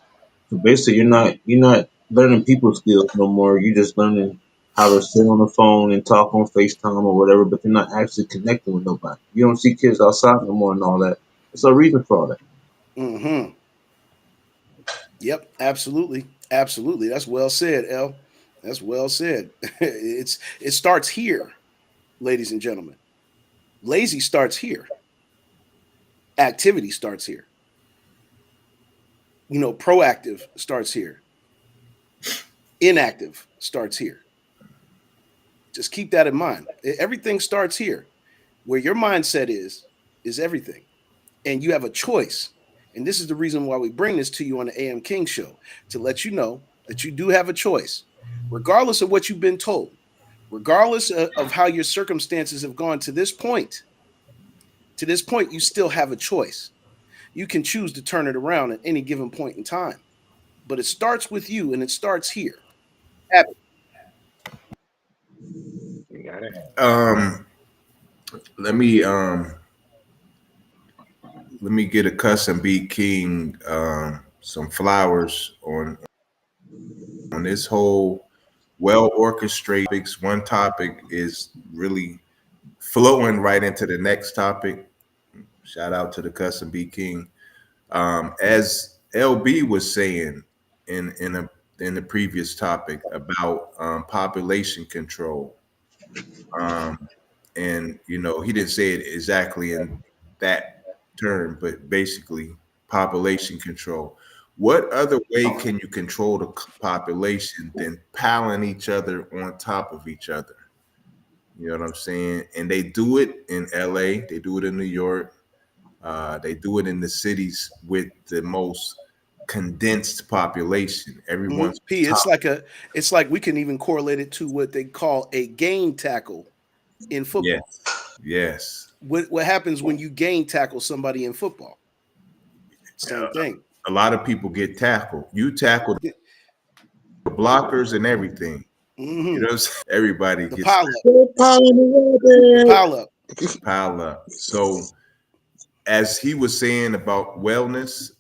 So basically, you're not learning people skills no more. You're just learning how to sit on the phone and talk on FaceTime or whatever, but they're not actually connecting with nobody. You don't see kids outside no more and all that. There's a reason for all that. Mm-hmm. Yep, absolutely. Absolutely. That's well said, L. That's well said. It starts here, ladies and gentlemen. Lazy starts here. Activity starts here. Proactive starts here. Inactive starts here. Just keep that in mind. Everything starts here. Where your mindset is everything. And you have a choice. And this is the reason why we bring this to you on the AM King show, to let you know that you do have a choice, regardless of what you've been told, regardless of how your circumstances have gone to this point. To this point, you still have a choice. You can choose to turn it around at any given point in time. But it starts with you and it starts here. Habit. You got it. Um, let me let me get a custom beat king some flowers on this whole well orchestrated topics. One topic is really flowing right into the next topic. Shout out to the custom beat king. As LB was saying in the previous topic about population control, and he didn't say it exactly in that term, but basically population control. What other way can you control the population than piling each other on top of each other? You know what I'm saying? And they do it in LA, they do it in New York, they do it in the cities with the most condensed population. Everyone's P, top. it's like we can even correlate it to what they call a gain tackle in football. Yes, yes. What happens when you gain tackle somebody in football? Same thing. A lot of people get tackled. You tackle blockers and everything. You know Hmm. what I'm saying? Everybody The gets pile up, the Rabbit. pile up. piled up. So as he was saying about wellness,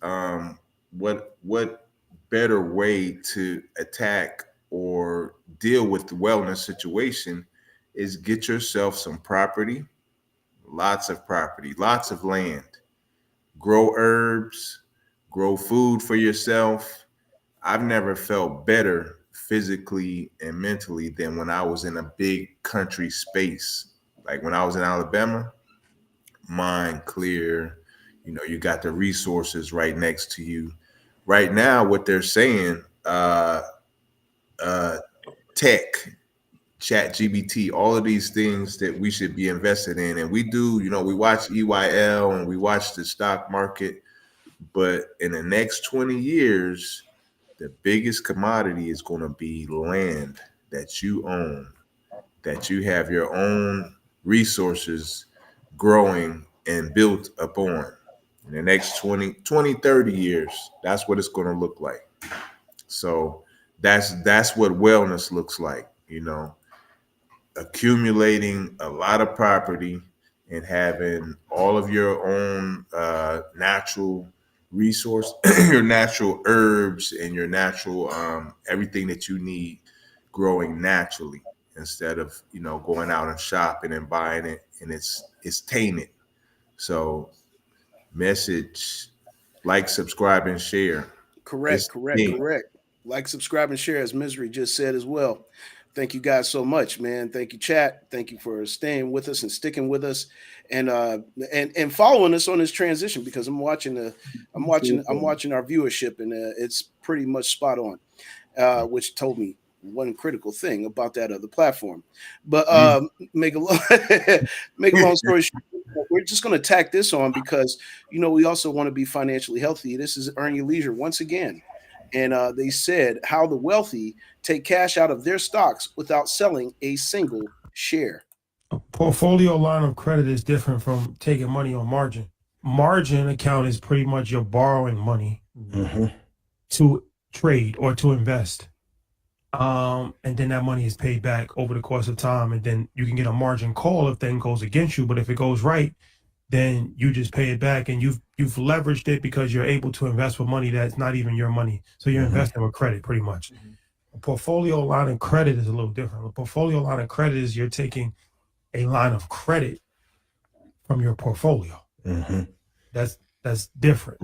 what better way to attack or deal with the wellness situation is get yourself some property, lots of land, grow herbs, grow food for yourself. I've never felt better physically and mentally than when I was in a big country space. Like when I was in Alabama, mind clear. You know, you got the resources right next to you. Right now, what they're saying, uh, tech, chat GBT, all of these things that we should be invested in. And we do, you know, we watch EYL and we watch the stock market. But in the next 20 years, the biggest commodity is going to be land that you own, that you have your own resources growing and built upon. In the next 20, 30 years, that's what it's going to look like. So that's what wellness looks like, you know, accumulating a lot of property and having all of your own natural resource, your natural herbs and your natural everything that you need growing naturally instead of going out and shopping and buying it and it's tainted. So message, like, subscribe, and share. Correct, It's correct, me. correct. Like, subscribe, and share, as Misery just said as well. Thank you guys so much, man. Thank you, chat. Thank you for staying with us and sticking with us, and and following us on this transition because I'm watching our viewership, and it's pretty much spot on, which told me one critical thing about that other platform. But make a long, make a long story short, we're just going to tack this on because we also want to be financially healthy. This is Earn Your Leisure once again, and they said how the wealthy take cash out of their stocks without selling a single share. A portfolio line of credit is different from taking money on margin. Margin account is pretty much you're borrowing money to trade or to invest. And then that money is paid back over the course of time, and then you can get a margin call if thing goes against you. But if it goes right, then you just pay it back, and you've leveraged it because you're able to invest with money that's not even your money. So you're investing with credit, pretty much. A portfolio line of credit is a little different. A portfolio line of credit is you're taking a line of credit from your portfolio. That's different.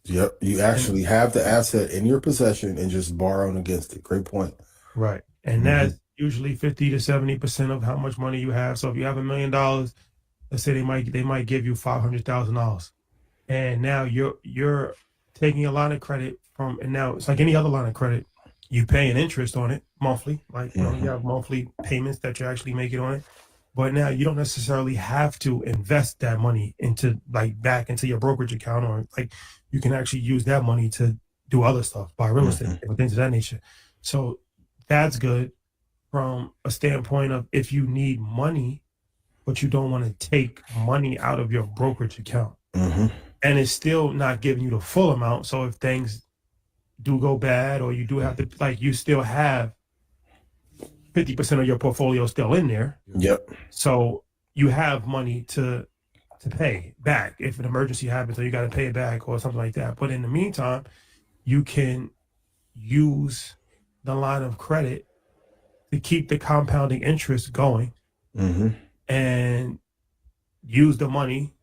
Yep. You actually have the asset in your possession and just borrowing against it. Great point. Right. And that's usually 50 to 70% of how much money you have. So if you have $1 million, let's say they might give you $500,000. And now you're taking a line of credit from, and now it's like any other line of credit, you pay an interest on it monthly. Like you have monthly payments that you're actually making on it. But now you don't necessarily have to invest that money into back into your brokerage account, or like you can actually use that money to do other stuff, buy real estate, and things of that nature. So that's good from a standpoint of if you need money, but you don't want to take money out of your brokerage account. And it's still not giving you the full amount. So if things do go bad, or you do have to, you still have 50% of your portfolio still in there. Yep. So you have money to pay back if an emergency happens, or you got to pay it back or something like that. But in the meantime, you can use the line of credit to keep the compounding interest going and use the money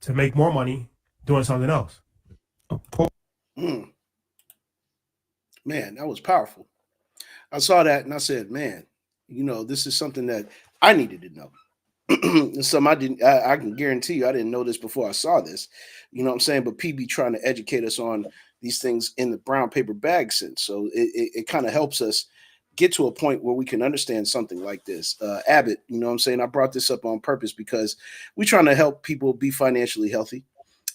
to make more money doing something else. Mm, man, that was powerful. I saw that and I said, man, this is something that I needed to know. Some I didn't. I can guarantee you, I didn't know this before I saw this. You know what I'm saying? But PB trying to educate us on these things in the brown paper bag sense, so it kind of helps us get to a point where we can understand something like this. Abbott, you know what I'm saying? I brought this up on purpose because we're trying to help people be financially healthy.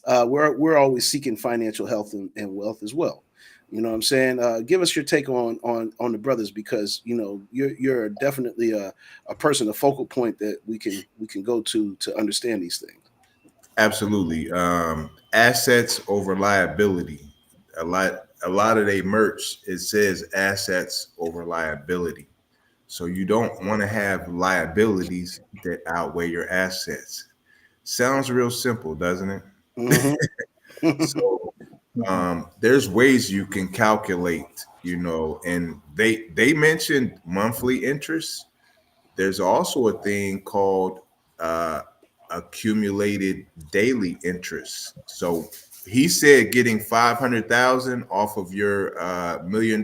We're always seeking financial health and wealth as well. You know what I'm saying? Give us your take on the brothers, because you know you're definitely a person, a focal point that we can go to understand these things. Absolutely. Assets over liability. A lot of their merch, it says assets over liability. So you don't want to have liabilities that outweigh your assets. Sounds real simple, doesn't it? Hmm. So there's ways you can calculate, and they mentioned monthly interest. There's also a thing called uh, accumulated daily interest. So he said getting 500,000 off of your $1 million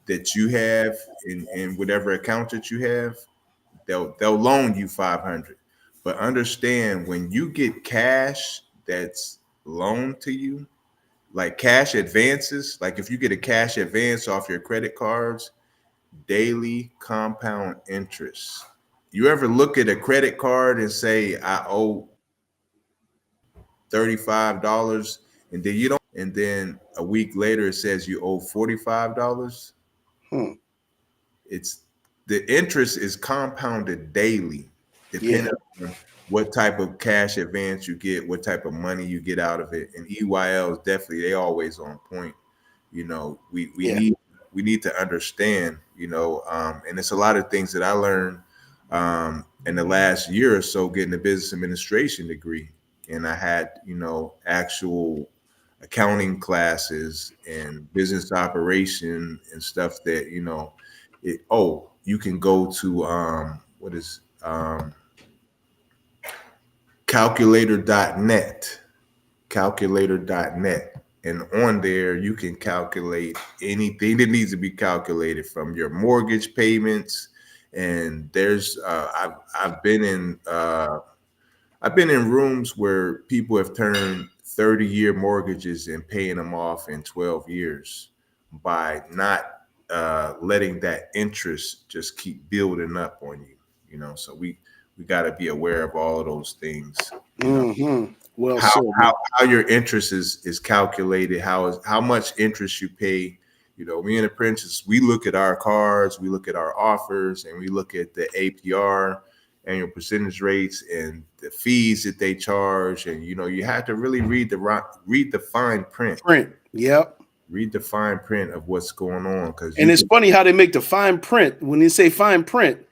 that you have in whatever account that you have, they'll loan you 500. But understand, when you get cash that's loaned to you, like cash advances, like if you get a cash advance off your credit cards, daily compound interest. You ever look at a credit card and say, I owe $35, and then you don't, and then a week later it says you owe $45? Hmm. It's the interest is compounded daily, Yeah, depending on what type of cash advance you get, what type of money you get out of it. And EYL is definitely, they always on point. We yeah. need to understand, and it's a lot of things that I learned in the last year or so, getting a business administration degree. And I had, actual accounting classes and business operation and stuff that, you can go to what is calculator.net, calculator.net. And on there, you can calculate anything that needs to be calculated, from your mortgage payments. And there's, I've been in rooms where people have turned 30-year mortgages and paying them off in 12 years by not letting that interest just keep building up on you. So we got to be aware of all of those things. Well how said, how man. how your interest is calculated, how much interest you pay. Me and the Apprentice, we look at our cards, we look at our offers, and we look at the APR, annual percentage rates, and the fees that they charge. And you have to really read the fine print, Print. Yep. read the fine print of what's going on, because And you it's can. funny how they make the fine print. When they say fine print,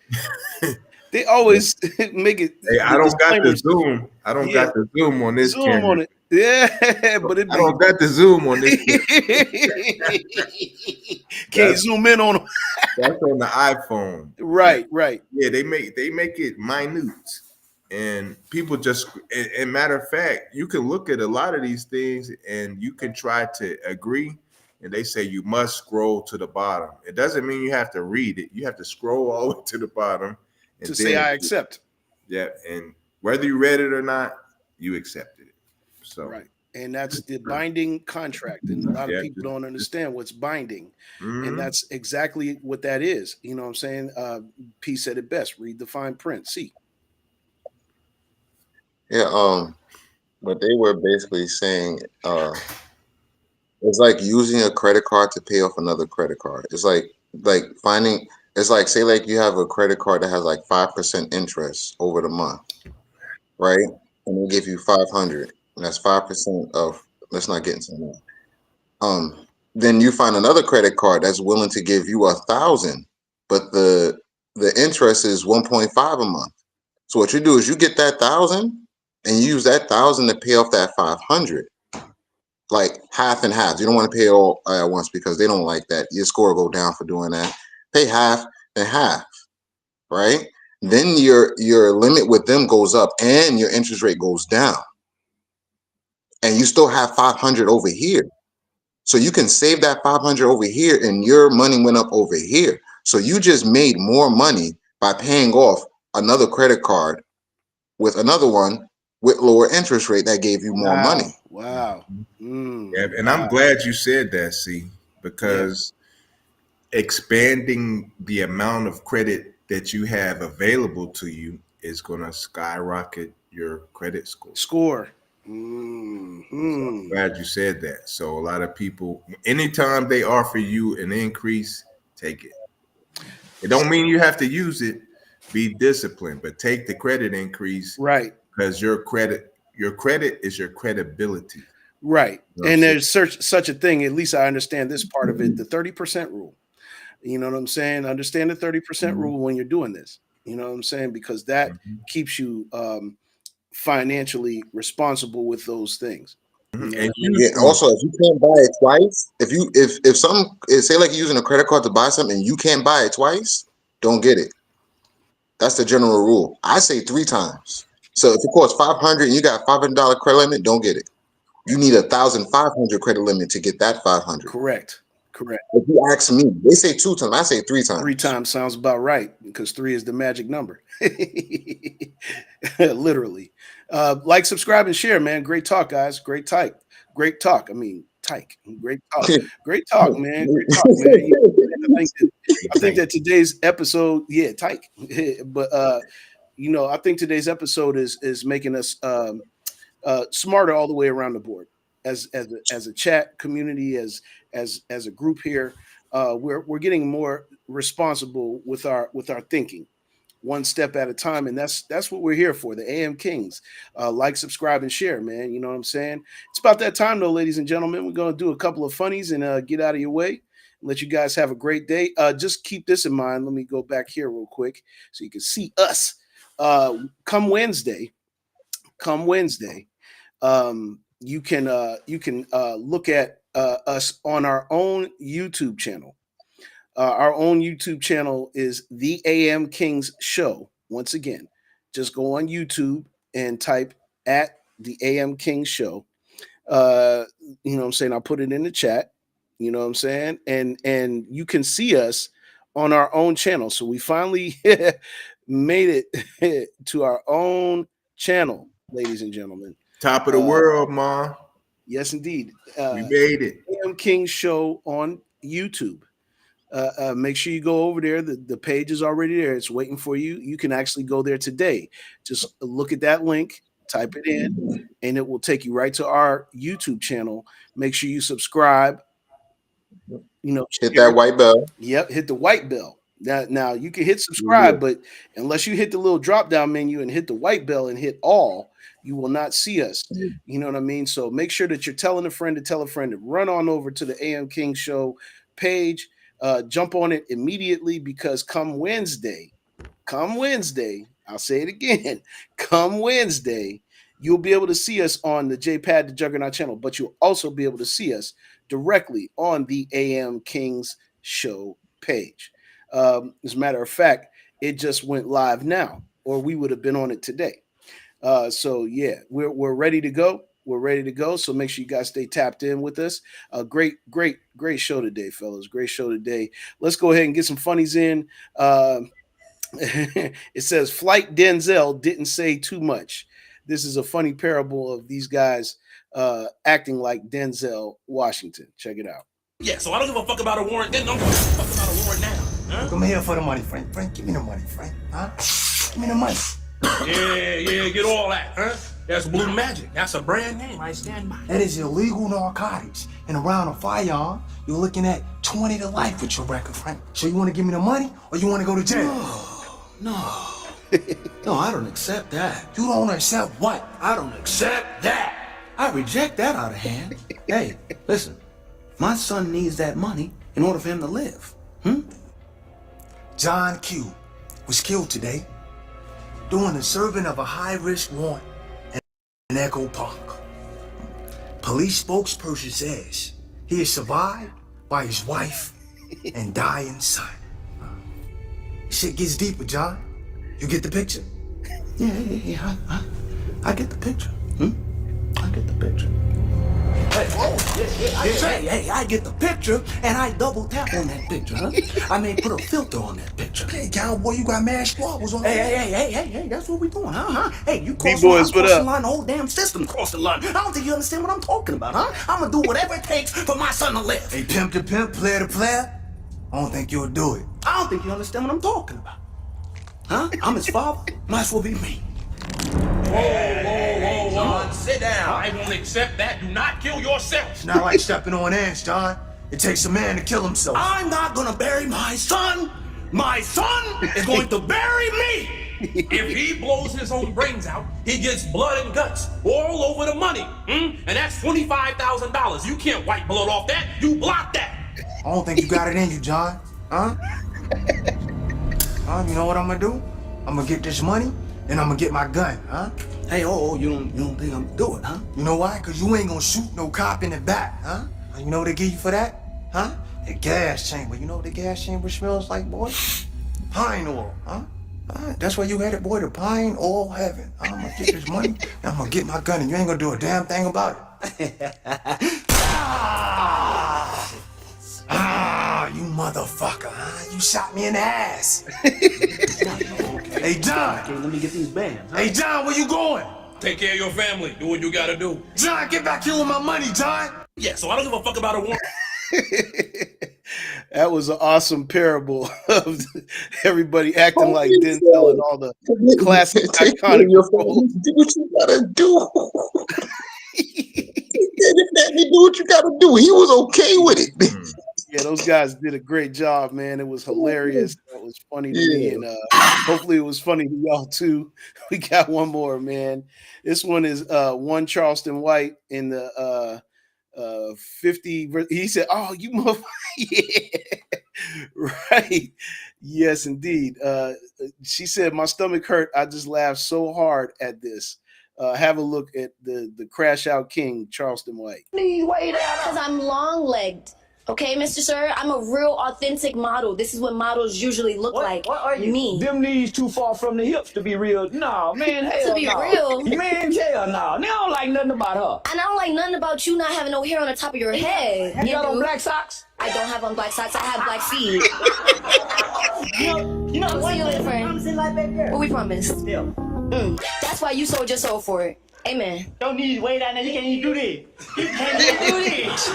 they always make it Hey, I the don't got the disclaimers. zoom. I don't Yeah, got the zoom on this zoom camera. on it. Yeah, but it I be don't got the zoom on this camera. can't That's zoom in on them. that's on the iPhone. But Right, right. yeah, they make it minute, and people just. And matter of fact, you can look at a lot of these things, and you can try to agree, and they say you must scroll to the bottom. It doesn't mean you have to read it. You have to scroll all the way to the bottom, To and say then I accept. yeah, and whether you read it or not, you accepted it. So Right. And that's the binding contract. And a lot of yeah, people don't just understand what's binding. And mhm. that's exactly what that is. You know what I'm saying? P said it best. Read the fine print. See. Yeah. But they were basically saying, it's like using a credit card to pay off another credit card. It's like finding. It's like, say like you have a credit card that has like 5% interest over the month, right? And they give you 500, and that's 5% of. Let's not get into that. Then you find another credit card that's willing to give you 1,000, but the interest is 1.5 a month. So what you do is you get that 1,000 and you use that 1,000 to pay off that 500, like half and half. You don't want to pay it all at once because they don't like that. Your score will go down for doing that. Pay half and half, right? Then your limit with them goes up and your interest rate goes down, and you still have 500 over here. So you can save that 500 over here and your money went up over here. So you just made more money by paying off another credit card with another one with lower interest rate that gave you more money. Wow. Yeah, and I'm Wow. glad you said that, see, Yeah. because expanding the amount of credit that you have available to you is going to skyrocket your credit score. Score. So I'm Hmm. glad you said that. So a lot of people, anytime they offer you an increase, take it. It don't mean you have to use it. Be disciplined, but take the credit increase Right. because your credit is your credibility. Right. You know what I'm And saying? there's such a thing, at least I understand this part of it, the 30% rule. You know what I'm saying? Understand the 30% rule when you're doing this. You know what I'm saying? Because that Mhm. keeps you financially responsible with those things. You Mhm. know what And I mean? Yeah. usually, Also, if you can't buy it twice, if some say like you're using a credit card to buy something and you can't buy it twice, don't get it. That's the general rule. I say 3 times. So if it costs 500 and you got $500 credit limit, don't get it. You need 1,500 credit limit to get that 500. Correct. Correct. If you ask me, they say 2 times. I say 3 times. 3 times sounds about right because 3 is the magic number. Literally. Like, subscribe, and share, man. Great talk, guys. Great type. Great talk. I mean, tyke. Great talk. Great talk, man. Great talk, man. I think that today's episode, yeah, tyke. But I think today's episode is making us smarter all the way around the board as a chat community, as a group here. We're getting more responsible with our thinking, one step at a time, and that's what we're here for. The AM Kings. Like, subscribe, and share, man. You know what I'm saying? It's about that time, though, ladies and gentlemen. We're gonna do a couple of funnies and get out of your way. Let you guys have a great day. Just keep this in mind. Let me go back here real quick so you can see us. Come Wednesday. Come Wednesday. You can look at us on our own YouTube channel. Our own YouTube channel is the AM Kings Show. Once again, just go on YouTube and type at the AM Kings Show. You know what I'm saying? I'll put it in the chat. You know what I'm saying? And you can see us on our own channel. So we finally made it to our own channel, ladies and gentlemen. top of the world, Ma. Yes, indeed. We made it. AM King Show on YouTube. Make sure you go over there. The page is already there. It's waiting for you. You can actually go there today. Just look at that link, type it in, and it will take you right to our YouTube channel. Make sure you subscribe. Hit that white bell. Yep, hit the white bell. Now you can hit subscribe, but unless you hit the little drop down menu and hit the white bell and hit all, you will not see us. You know what I mean? So make sure that you're telling a friend to tell a friend to run on over to the AM King Show page. Jump on it immediately, because come Wednesday, I'll say it again, come Wednesday, you'll be able to see us on the JPad the Juggernaut channel, but you'll also be able to see us directly on the AM Kings Show page. As a matter of fact, it just went live now, or we would have been on it today. So yeah, we're ready to go. We're ready to go. So make sure you guys stay tapped in with us. Great show today, fellas. Great show today. Let's go ahead and get some funnies in. It says Flight Denzel didn't say too much. This is a funny parable of these guys acting like Denzel Washington. Check it out. Yeah, so I don't give a fuck about a warrant then. Don't give a fuck about a warrant now. Huh? I'm here for the money, Frank. Frank, give me the money, Frank. Huh? Give me the money. Yeah, get all that, huh? That's Blue Magic. That's a brand name. I stand by. That is illegal narcotics. And around a firearm, you're looking at 20 to life with your record, Frank. So you want to give me the money, or you want to go to jail? No, I don't accept that. You don't accept what? I don't accept that. I reject that out of hand. Hey, listen. My son needs that money in order for him to live. John Q was killed today doing the serving of a high-risk warrant in Echo Park. Police spokesperson says he is survived by his wife and dying son. Shit gets deeper, John. You get the picture? Yeah. I get the picture. I get the picture. Hey, I get the picture and I double tap on that picture, huh? I may put a filter on that picture. Hey, cowboy, you got mad squabbles on Hey, that's what we doing, huh? Hey, you B cross the line, I'm boys, what crossing up? the line, the whole damn system cross the line. I don't think you understand what I'm talking about, huh? I'm gonna do whatever it takes for my son to live. Hey, pimp to pimp, player to player, I don't think you'll do it. I don't think you understand what I'm talking about. Huh? I'm his father, might as well be me. Whoa, John, sit down. I won't accept that. Do not kill yourself. It's not like stepping on ants, John. It takes a man to kill himself. I'm not gonna bury my son. My son is going to bury me. If he blows his own brains out, he gets blood and guts all over the money. And that's $25,000. You can't wipe blood off that. You block that. I don't think you got it in you, John. Huh? You know what I'm gonna do? I'm gonna get this money, and I'm gonna get my gun, huh? Hey, you don't think I'm gonna do it, huh? You know why? Cause you ain't gonna shoot no cop in the back, huh? You know what they give you for that? Huh? The gas chamber. You know what the gas chamber smells like, boy? Pine oil, huh? That's where you headed, boy, to pine oil heaven. I'm gonna get this money, and I'm gonna get my gun, and you ain't gonna do a damn thing about it. You motherfucker, huh? You shot me in the ass. Hey, John. Okay, let me get these bands, huh? Hey, John, where you going? Take care of your family. Do what you gotta do. John, get back here with my money, John. Yeah, so I don't give a fuck about a woman. That was an awesome parable of everybody acting like Denzel and all the classic iconic roles. Do what you gotta do. Do what you gotta do. He was okay with it. Yeah, those guys did a great job, man. It was hilarious. It was funny to me, and hopefully it was funny to y'all too. We got one more, man. This one is one Charleston White in the 50. He said, "Oh, you motherfucker." Yeah, right. Yes, indeed. She said, "My stomach hurt. I just laughed so hard at this." Have a look at the Crash Out King, Charleston White. Please wait out. Because I'm long-legged. Okay, Mr. Sir, I'm a real authentic model. This is what models usually look like. What are you? Me. Them knees too far from the hips to be real. No, man, hell To be no. real? Man, hell no. They don't like nothing about her. And I don't like nothing about you not having no hair on the top of your head. You got on black socks? I don't have on black socks. I have black feet. You know I'll what? see you later, friend. Promising like baby girl. What we promised? Yeah. That's why you sold your soul for it. Amen. Your knees way down there. You can't even do this. You can't even do this.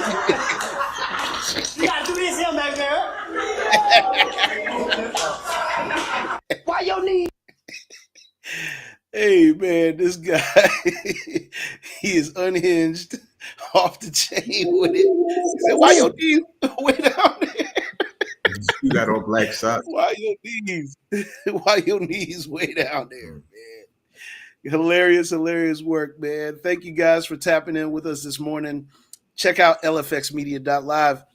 You gotta do this here, baby girl. Why your knees? Hey man, this guy he is unhinged, off the chain with it. He said, "Why your knees way down there? You got on black socks. Why your knees? Why your knees way down there, man?" Hilarious work, man. Thank you guys for tapping in with us this morning. Check out lfxmedia.live.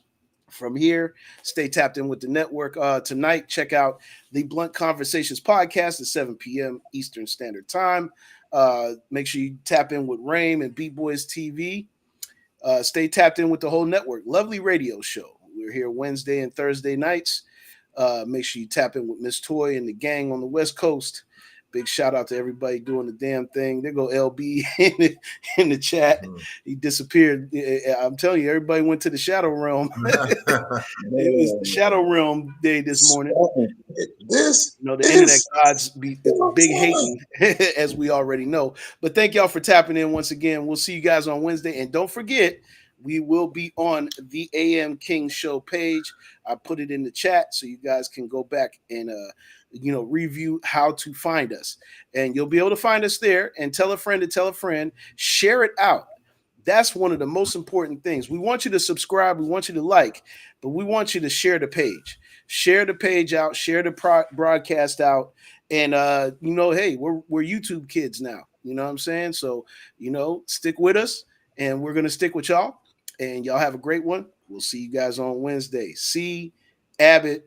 From here, stay tapped in with the network. Tonight, check out the Blunt Conversations podcast at 7 p.m. Eastern Standard Time. Make sure you tap in with Rame and Beat Boys TV. Stay tapped in with the whole network. Lovely radio show. We're here Wednesday and Thursday nights. Make sure you tap in with Miss Toy and the gang on the West Coast. Big shout out to everybody doing the damn thing. There go LB in the chat. He disappeared. I'm telling you, everybody went to the Shadow Realm. It was the Shadow Realm day this morning. The internet gods be big hating, as we already know. But thank y'all for tapping in once again. We'll see you guys on Wednesday. And don't forget, we will be on the AM King Show page. I put it in the chat so you guys can go back and review how to find us. And you'll be able to find us there, and tell a friend to tell a friend. Share it out. That's one of the most important things. We want you to subscribe. We want you to like, but we want you to share the page. Share the page out. Share the broadcast out. And, hey, we're YouTube kids now. You know what I'm saying? So, stick with us, and we're going to stick with y'all. And y'all have a great one. We'll see you guys on Wednesday. C. Abbott.